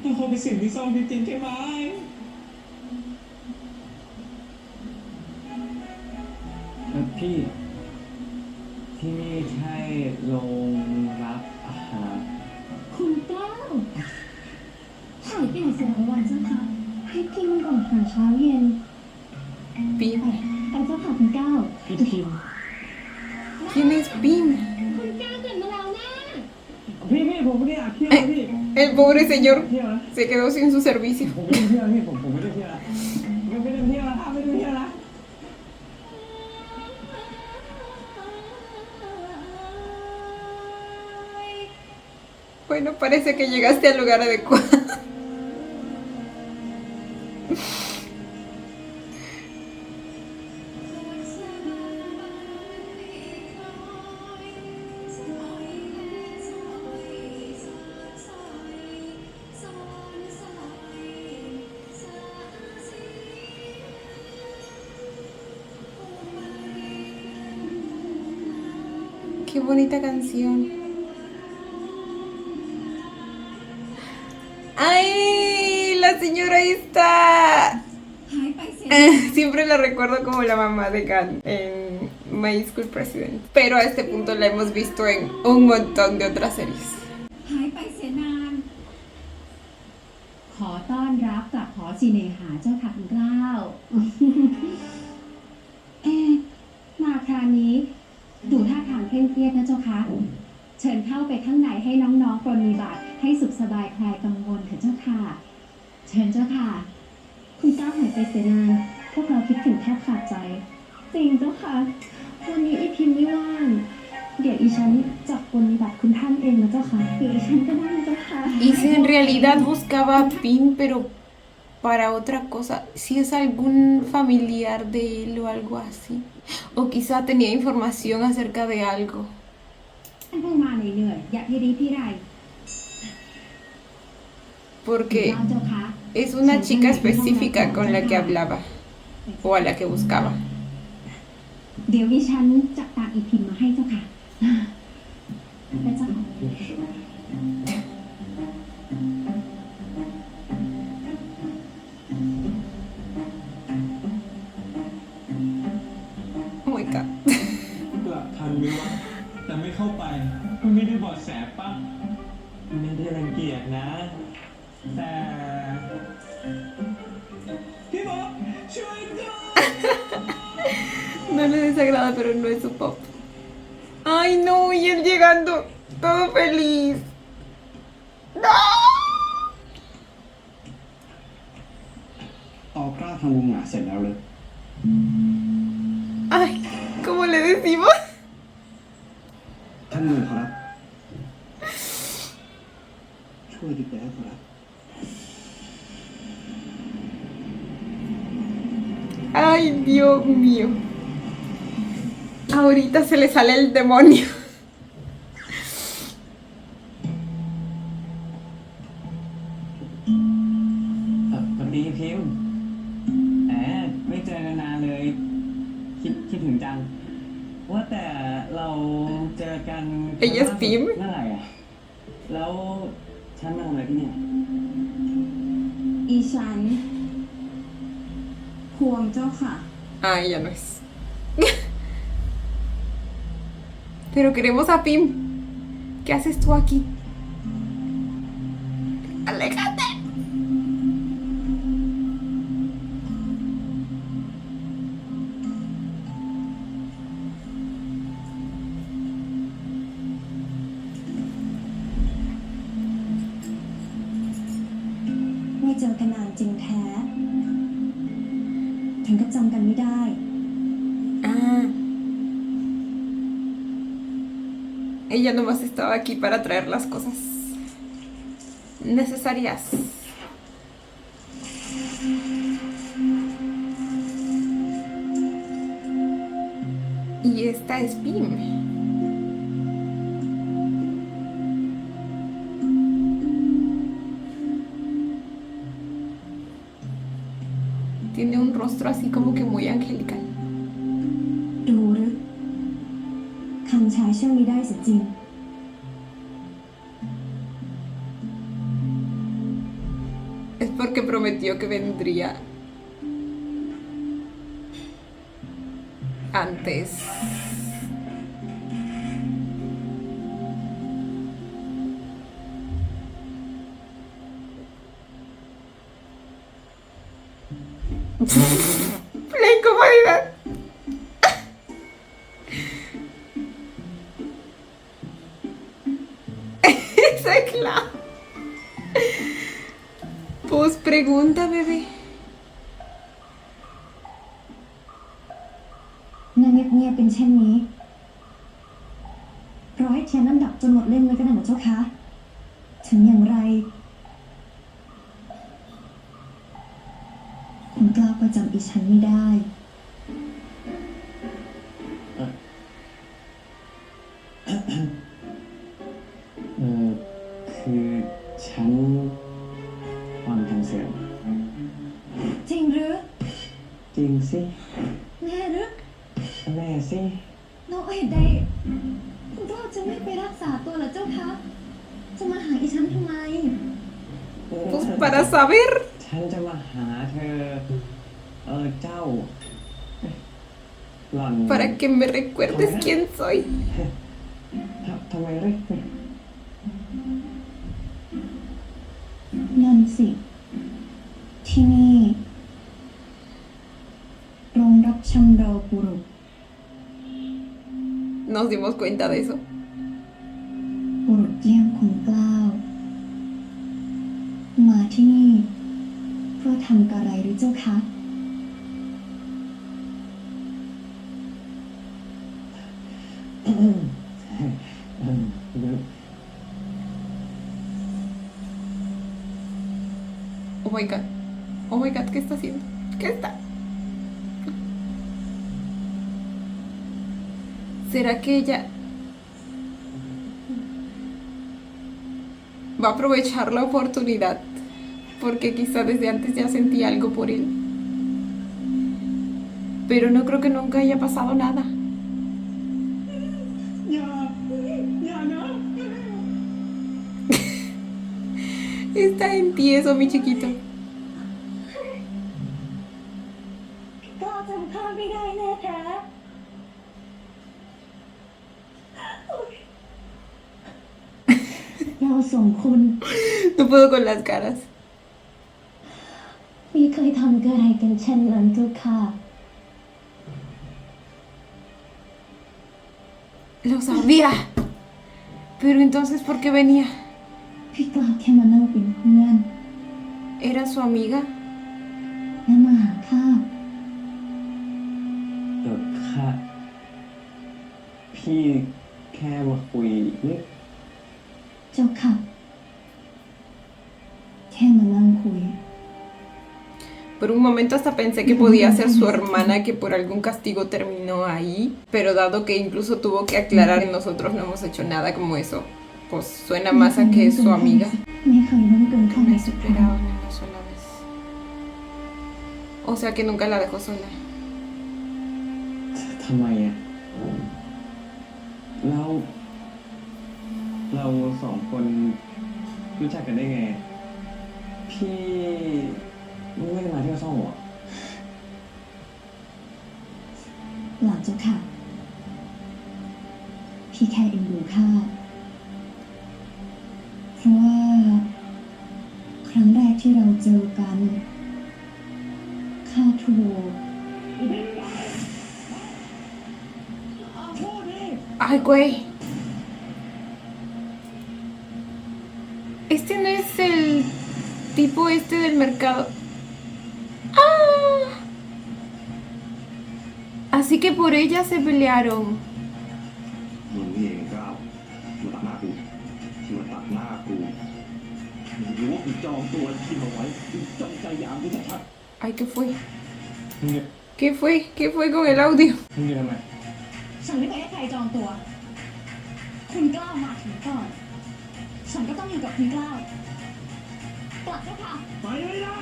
ก็คงเป็นสิ่งที่ซ่อมจริงๆใช่ไหมพี่ที่นี่ใช่โรงรับอาหาร คุณแก้วหายไปไหนเสียหลายวันเจ้าคะให้พี่มันก่อนหาเช้าเย็น Pim. ไปเจ้าค่ะคุณแก้ว พี่พิม ¿Quién es Pim? คุณแก้วตื่นมาแล้วนะ พี่ผมไม่ได้อยากเที่ยวนะพี่ El pobre señor เที่ยวนะ se quedó sin su servicio. ผมไม่ได้เที่ยวพี่ผมไม่ได้เที่ยวนะไม่ได้เที่ยวนะไม่ได้เที่ยวนะ Bueno, parece que llegaste al lugar adecuado. Qué bonita canción. ¡Ay! La señora está. Siempre la recuerdo como la mamá de Gan en My School President. Pero a este punto la hemos visto en un montón de otras series. หายไปเสียนาน ขอต้อนรับกลับหอสีเนหาเจ้าค่ะคุณเกล้า เอ๊ะมาคราวนี้ดูท่าทางเคร่งเครียดนะเจ้าค่ะ เชิญเข้าไปข้างในให้น้องๆปรนนิบัติให้สุขสบายคลายกังวลเถอะเจ้าค่ะ เชิญเจ้าค่ะ คุณเก้าหายไปเสียนาน พวกเราคิดถึงแทบขาดใจ จริงเจ้าค่ะ วันนี้อีพิมพ์ไม่ว่าง เดี๋ยวอีฉันจับปรนนิบัติคุณท่านเองนะเจ้าค่ะหรืออีฉันก็ได้นะเจ้าค่ะ Y si en realidad buscaba a Pim, pero para otra cosa, si es algún familiar de él o algo así. O quizá tenía información acerca de algo. ท่านเพิ่งมาเหนื่อยๆอย่าพี่รีพี่ไร Porque เจ้าค่ะ es una chica específica con la que hablaba. O a la que buscaba. เดี๋ยวดิฉันจับตาอีพิมพ์มาให้เจ้าค่ะไปเจ้าค่ะ Oh my god. กลับทันไหมวะแต่ไม่เข้าไปมันไม่ได้เบาะแสป่ะไม่ได้รังเกียจนะ แต่พี่บอกช่วยด้วย No le desagrada, pero no es su pop. Ay, no, y él llegando todo feliz. ¡No! ตอบกล้าทำวงหงาเสร็จแล้วเลย Ay, ¿cómo le decimos? ท่านลุงครับ ช่วยดิแป๊บครับ Ay, Dios mío. Ahorita se le sale el demonio. สวัสดีพิมพ์แหมไม่เจอกันนานเลย คิดถึงจัง ว่าแต่เราเจอกัน Ella es Pim เมื่อไหร่อ่ะ แล้วฉันมาทำอะไรที่เนี่ย อีฉันพวงเจ้าค่ะ Ah, ella no es. Pero queremos a Pim. ¿Qué haces tú aquí? ¡Aléjate!ไม่เจอกันนานจริงแท้ ถึงกับจำกันไม่ได้ Ah. Ella nomás estaba aquí para traer las cosas necesarias. Y esta es Pim. Tiene un rostro así como que muy angelical. ดูหรือคำชายช่างนี้ได้เสียจริง Es porque prometió que vendría antes. La incomodidad. Esa es clave. Pues pregunta, bebé. นั่งเงียบๆเป็นเช่นนี้รอให้เทียนน้ำดับจนหมดเล่มเลยก็ได้นะเจ้าคะถึงอย่างไรคุณกล้าประจำอีฉันไม่ได้ คือฉันฟังทางเสียง จริงหรือ จริงสิ แน่หรือ แน่สิ เราเหตุใดคุณกล้าจะไม่ไปรักษาตัวเหรอเจ้าคะจะมาหาอีฉันทำไม Pues para saber. ฉันจะมาหาเธอ เจ้าหล่อน Para que me recuerdes quién soy. ทำไมเรียก นั่นสิที่นี่โรงรับชำเราบุรุษ Nos dimos cuenta de eso. บุรุษเยี่ยมคุณเกล้าวมาที่นี่เพื่อทำอะไรหรือเจ้าคะ Oh my god. Oh my god, ¿qué está haciendo? ¿Qué está? ¿Será que ella va a aprovechar la oportunidad? Porque quizá desde antes ya sentía algo por él. Pero no creo que nunca haya pasado nada. อย่านะ Está en tieso, mi chiquito. กล้าจำข้าไม่ได้แน่แท้เราสองคน No puedo con las caras. ไม่เคยทำอะไรกันเช่นนั้นเจ้าค่ะ Lo sabía. Pero entonces, ¿por qué venía? พี่กล้าแค่มานั่งเป็นเพื่อน ¿Era su amiga? และมาหาข้า ค่ะพี่แค่มาคุยนิด เจ้าค่ะ แค่มานั่งคุย Por un momento hasta pensé que podía ser su hermana que por algún castigo terminó ahí, pero dado que incluso tuvo que aclarar y nosotros no hemos hecho nada como eso, pues suena más a que es su amiga. ไม่เคยนั่งเกินข้างใน Me สุดท้าย superaron en una sola vez. O sea que nunca la dejó sola. ทำไมเราสองคนรู้จักกันได้ไง พี่ไม่ได้มาเที่ยวซ่องหรอ หลังเจ้าค่ะ พี่แค่เอ็นดูข้าเพราะว่า ครั้งแรกที่เราเจอกันข้าถูก Ay, güey. Este no es el tipo este del mercado. ¡Ah! Así que por ella se pelearon. มึงนี่เองก้าวมาตัดหน้ากูมาตัดหน้ากูมึงรู้ว่ากูจองตัวที่มาไว้กูจ้องใจยามกูชัด Ay, ¿qué fue? มึงจะ ¿Qué fue? ¿Qué fue con el audio? มึงจะทำไม ฉันไม่เคยให้ใครจองตัว คุณกล้าวมาถึงก่อน ฉันก็ต้องอยู่กับคุณกล้าวกลับเจ้าค่ะ ไปไม่ได้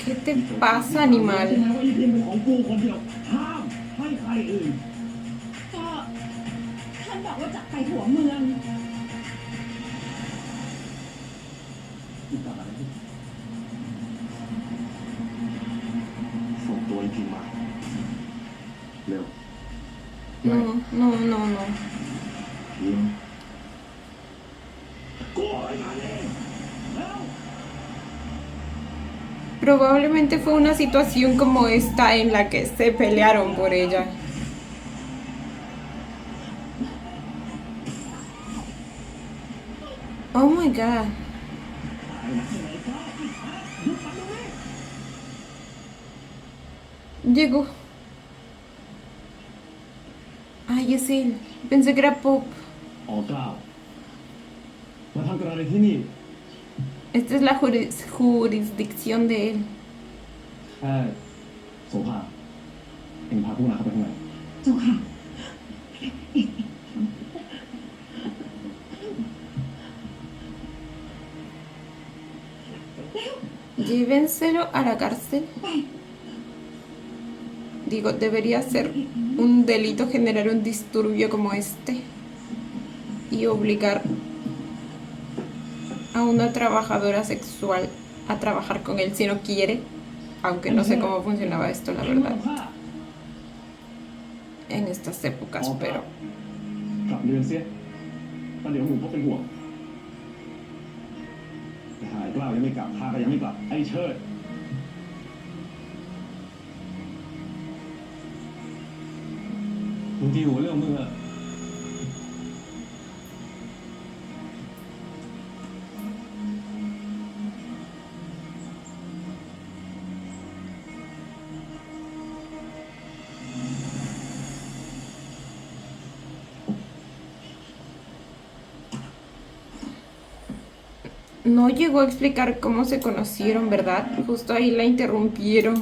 ¿Qué te pasa, animal? ใช่ไหมว่าอีพิมเป็นของกูคนเดียวห้ามให้ใครอื่น ก็ท่านบอกว่าจะไปหัวเมือง อีตาอะไรส่งตัวอีพิมมา เร็ว No, no, no, no. พิมกูอะไรมาเองแล้ว Probablemente fue una situación como esta en la que se pelearon por ella. Oh my god. Llegó. Ay, es él. Pensé que era Pop. ออกกล่าวมาทำกันอะไรที่นี่ Esta es la jurisdicción de él. โสภาเอ็งพาพวกเราเข้าไปข้างใน เจ้าค่ะ Llévenselo a la cárcel. Digo, debería ser un delito generar un disturbio como este y obligar a una trabajadora sexual a trabajar con él si no quiere, aunque no sé cómo funcionaba esto, la verdad, en estas épocas, pero กลับเรือนเสียประเดี๋ยวหมูพวกเป็นห่วงแต่หายกล้าวยังไม่กลับข้าก็ยังไม่กลับ ไอ้เชิด มึงที่หัวเรื่องมึงอะ no llegó a explicar cómo se conocieron, ¿verdad? Justo ahí la interrumpieron.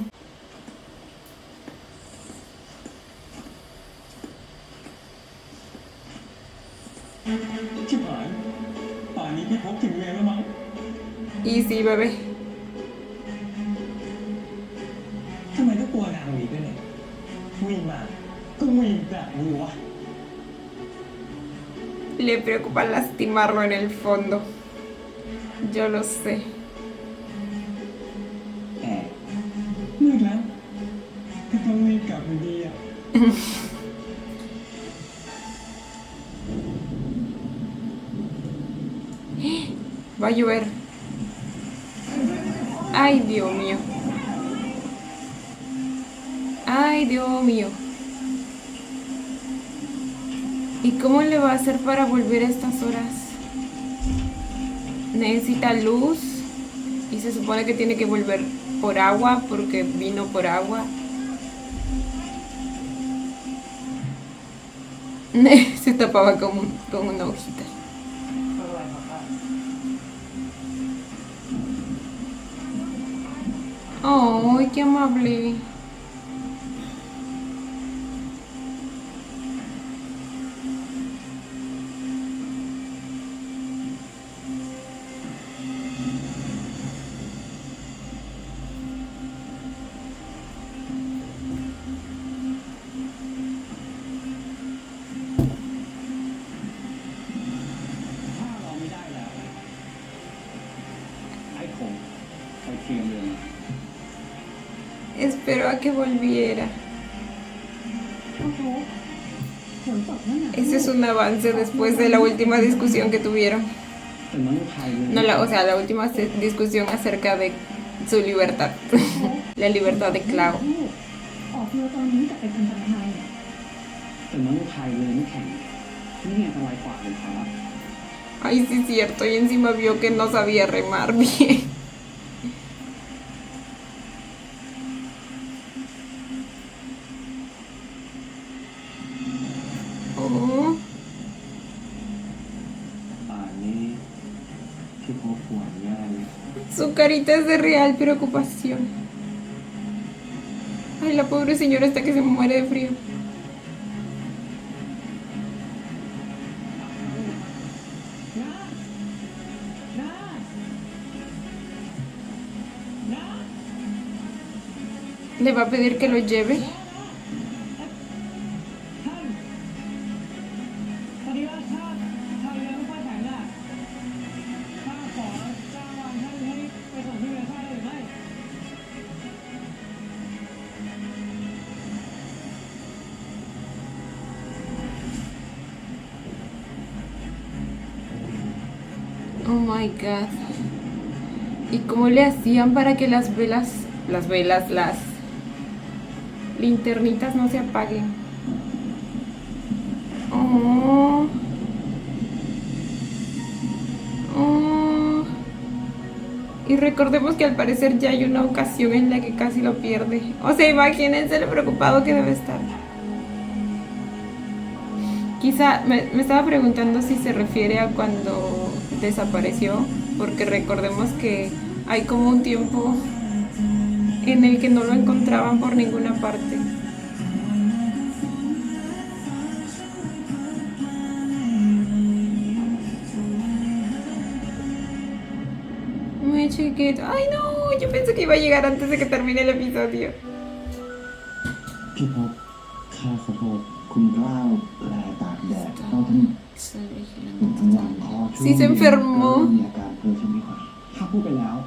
ชิบหายป่านนี้พี่พบถึงเรียนแล้วมั้ง Easy, bebé. ทำไมต้องกลัวนางวีด้วยเนี่ยวิ่งมาก็วิ่งแบบนี้วะ Le preocupa lastimarlo en el fondo. Yo lo sé. แต่มืดแล้วก็ต้องรีบกลับอยู่ดีอ่ะ Va a llover. Ay, Dios mío. Ay, Dios mío. ¿Y cómo le va a hacer para volver a estas horas? Necesita luz y se supone que tiene que volver por agua porque vino por agua. Se tapaba con una hojita. ¡Ay, qué amable! Esperó a que volviera. Ese es un avance después de la última discusión que tuvieron. No, o sea, la última discusión acerca de su libertad. La libertad de Clau. ออกเรือตอนนี้จะไปกันทางไทย เป็นมนุษย์ไทยเลยไม่แข็งนี่อันตรายกว่าเลยครับ Ay, sí es cierto. Y encima vio que no sabía remar bien. Oh. ป่านนี้ที่พบป่วยแย่เลย Su carita es de real preocupación. Ay, la pobre señora está que se muere de frío. le va a pedir que lo lleve. ท่านพอดีว่าชาติชาวเรือไม่ค่อยแข็งอ่ะข้าขอจ้างวานท่านให้ไปส่งที่เรือข้าได้หรือไม่ Oh my god. ¿Y cómo le hacían para que las linternitas no se apaguen? Oh. Oh. Y recordemos que al parecer ya hay una ocasión en la que casi lo pierde. O sea, imagínense lo preocupado que debe estar. Quizá me estaba preguntando si se refiere a cuando desapareció, porque recordemos que hay como un tiempo en el que no lo encontraban por ninguna parte. Muy chiquito. Ay no, yo pensé que iba a llegar antes de que termine el episodio. พี่พบข้าขอโทษคุณกล้าวแลตากแดดเข้าทั้งทั้งวันคอชุ่ม Sí se enfermó. มีอาการเพลียใช่ไหมครับ ข้าพูดไปแล้ว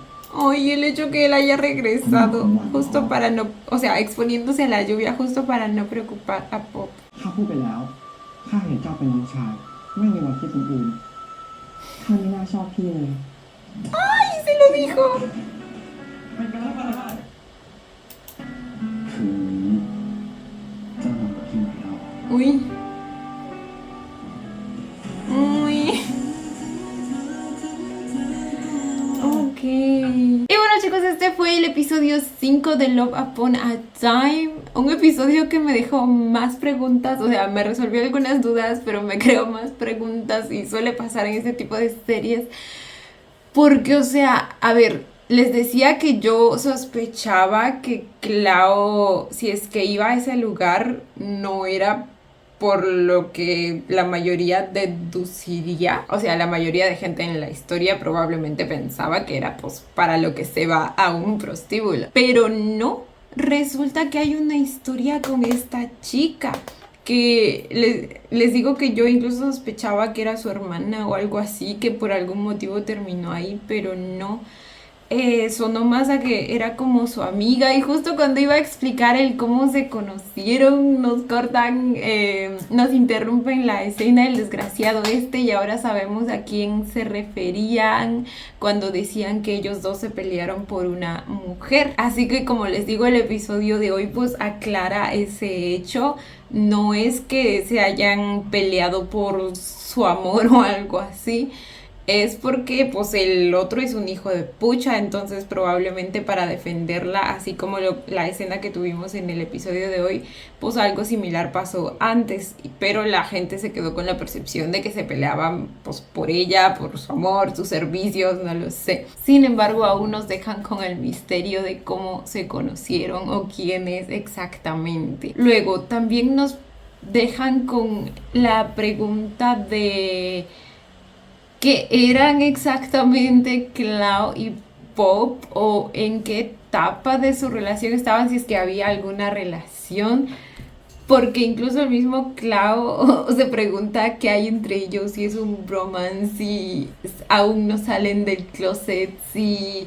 Ay, el hecho que él haya regresado justo para no, o sea, exponiéndose a la lluvia justo para no preocupar a Pop. ข้าพูดไปแล้ว ข้าเห็นเจ้าเป็นน้องชาย ไม่มีวันคิดคนอื่นข้าไม่น่าชอบพี่เลย ¡Ay, se lo dijo! ไม่เป็นไรไม่เป็นไร คือเจ้านอนกับพี่ไหมครับ Uy. Uy. Ok. Y bueno chicos, este fue el episodio 5 de Love Upon a Time. Un episodio que me dejó más preguntas, o sea, me resolvió algunas dudas, pero me creó más preguntas y suele pasar en este tipo de series. Porque, o sea, a ver, les decía que yo sospechaba que Clau, si es que iba a ese lugar, no era por lo que la mayoría deduciría. O sea, la mayoría de gente en la historia probablemente pensaba que era pues para lo que se va a un prostíbulo. Pero no, resulta que hay una historia con esta chica. Que les digo que yo incluso sospechaba que era su hermana o algo así, que por algún motivo terminó ahí, pero no. Sonó más a que era como su amiga, y justo cuando iba a explicar el cómo se conocieron, nos cortan, nos interrumpen la escena del desgraciado este, y ahora sabemos a quién se referían cuando decían que ellos dos se pelearon por una mujer. Así que, como les digo, el episodio de hoy pues aclara ese hecho. No es que se hayan peleado por su amor o algo así, es porque pues el otro es un hijo de pucha, entonces probablemente para defenderla, así como la escena que tuvimos en el episodio de hoy, pues algo similar pasó antes, pero la gente se quedó con la percepción de que se peleaban pues por ella, por su amor, sus servicios, no lo sé. Sin embargo, aún nos dejan con el misterio de cómo se conocieron o quién es exactamente. Luego también nos dejan con la pregunta de ¿qué eran exactamente Clau y Pop, o en qué etapa de su relación estaban, si es que había alguna relación? Porque incluso el mismo Clau se pregunta qué hay entre ellos, si es un bromance, si aún no salen del closet, si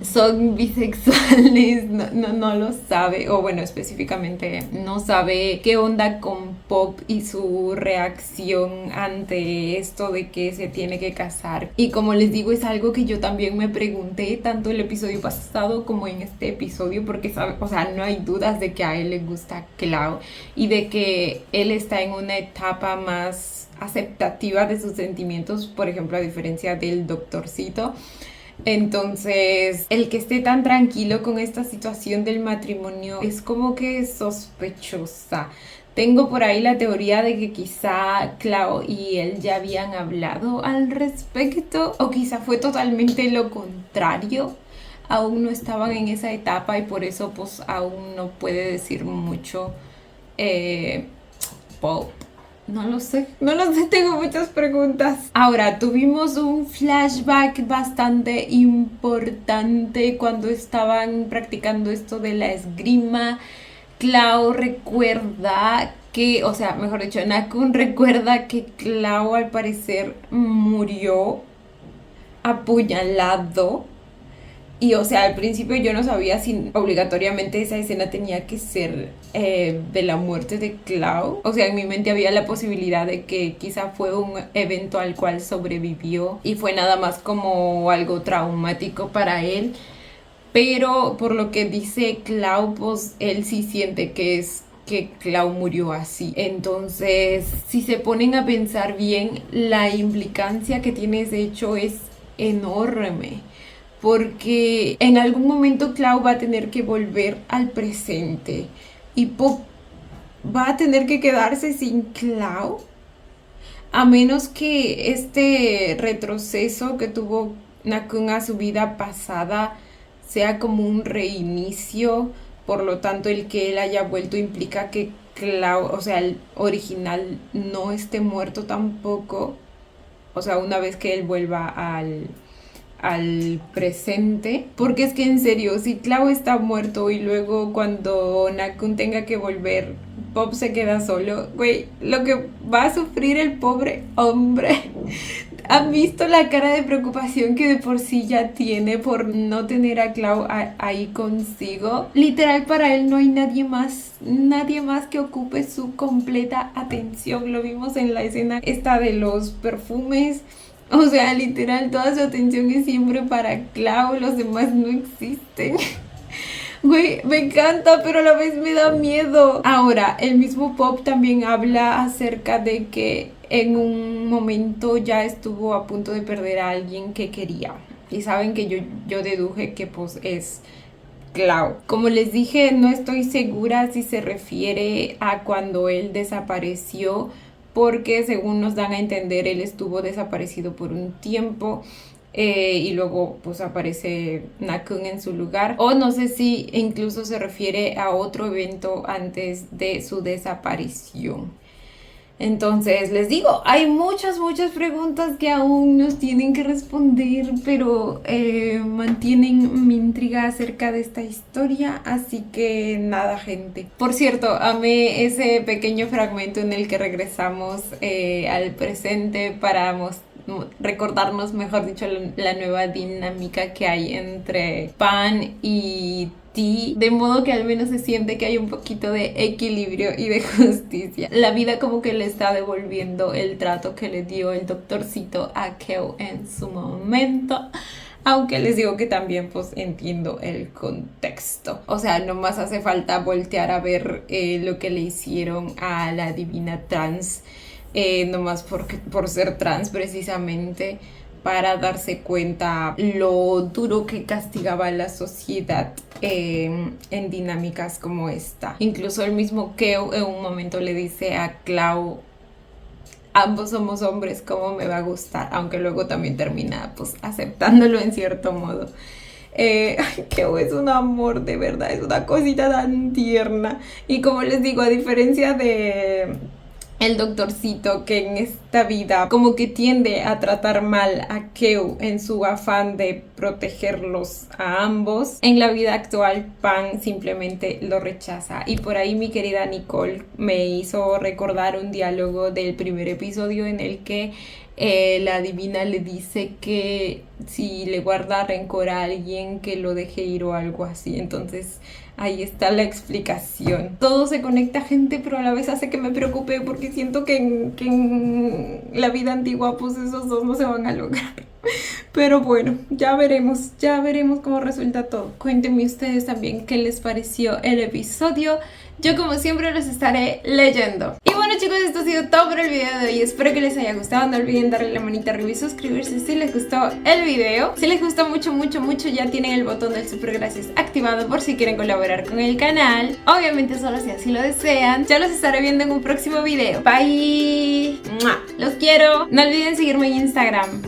son bisexuales, no lo sabe, o bueno, específicamente no sabe qué onda con Pop y su reacción ante esto de que se tiene que casar. Y como les digo, es algo que yo también me pregunté tanto el episodio pasado como en este episodio, porque o sea, no hay dudas de que a él le gusta Clau y de que él está en una etapa más aceptativa de sus sentimientos, por ejemplo, a diferencia del doctorcito. Entonces, el que esté tan tranquilo con esta situación del matrimonio es como que sospechosa. Tengo por ahí la teoría de que quizá Clau y él ya habían hablado al respecto, o quizá fue totalmente lo contrario. Aún no estaban en esa etapa y por eso pues aún no puede decir mucho Pop. No lo sé, tengo muchas preguntas. Ahora, tuvimos un flashback bastante importante cuando estaban practicando esto de la esgrima. Clau recuerda que, o sea, mejor dicho, Nakun recuerda que Clau al parecer murió apuñalado. Y o sea, al principio yo no sabía si obligatoriamente esa escena tenía que ser de la muerte de Clau. O sea, en mi mente había la posibilidad de que quizá fue un evento al cual sobrevivió y fue nada más como algo traumático para él. Pero por lo que dice Clau, pues él sí siente que Clau murió así. Entonces, si se ponen a pensar bien, la implicancia que tiene ese hecho es enorme. Porque en algún momento Clau va a tener que volver al presente y Pop va a tener que quedarse sin Clau, a menos que este retroceso que tuvo Nakun a su vida pasada sea como un reinicio. Por lo tanto, el que él haya vuelto implica que Clau, o sea, el original, no esté muerto tampoco. O sea, una vez que él vuelva al presente, porque es que en serio, si Clau está muerto y luego cuando Nakun tenga que volver, Pop se queda solo, güey, lo que va a sufrir el pobre hombre. ¿Han visto la cara de preocupación que de por sí ya tiene por no tener a Clau ahí consigo? Literal, para él no hay nadie más que ocupe su completa atención. Lo vimos en la escena esta de los perfumes. O sea, literal, toda su atención es siempre para Clau, los demás no existen. Güey, me encanta, pero a la vez me da miedo. Ahora, el mismo Pop también habla acerca de que en un momento ya estuvo a punto de perder a alguien que quería. Y saben que yo deduje que pues es Clau. Como les dije, no estoy segura si se refiere a cuando él desapareció, porque según nos dan a entender, él estuvo desaparecido por un tiempo y luego pues aparece Nakun en su lugar. O no sé si incluso se refiere a otro evento antes de su desaparición. Entonces, les digo, hay muchas preguntas que aún nos tienen que responder, pero mantienen mi intriga acerca de esta historia, así que nada, gente. Por cierto, amé ese pequeño fragmento en el que regresamos al presente para recordarnos, mejor dicho, la nueva dinámica que hay entre Pan y T, de modo que al menos se siente que hay un poquito de equilibrio y de justicia. La vida como que le está devolviendo el trato que le dio el doctorcito a Keo en su momento. Aunque les digo que también pues entiendo el contexto. O sea, nomás hace falta voltear a ver lo que le hicieron a la divina trans, nomás por ser trans precisamente, para darse cuenta lo duro que castigaba la sociedad en dinámicas como esta. Incluso el mismo Keo en un momento le dice a Clau: ambos somos hombres, ¿cómo me va a gustar? Aunque luego también termina pues aceptándolo en cierto modo. Keo es un amor, de verdad, es una cosita tan tierna. Y como les digo, a diferencia de el doctorcito, que en esta vida como que tiende a tratar mal a Keo en su afán de protegerlos a ambos, en la vida actual Pan simplemente lo rechaza. Y por ahí mi querida Nicole me hizo recordar un diálogo del primer episodio en el que la divina le dice que si le guarda rencor a alguien, que lo deje ir o algo así. Entonces ahí está la explicación. Todo se conecta, gente, pero a la vez hace que me preocupe porque siento que en la vida antigua pues esos dos no se van a lograr. Pero bueno, ya veremos cómo resulta todo. Cuéntenme ustedes también qué les pareció el episodio. Yo como siempre los estaré leyendo. Y bueno, chicos, esto ha sido todo por el video de hoy. Espero que les haya gustado. No olviden darle la manita arriba y suscribirse si les gustó el video. Si les gustó mucho, ya tienen el botón del super gracias activado por si quieren colaborar con el canal. Obviamente solo si así lo desean. Ya los estaré viendo en un próximo video. Bye. ¡Mua! Los quiero. No olviden seguirme en Instagram.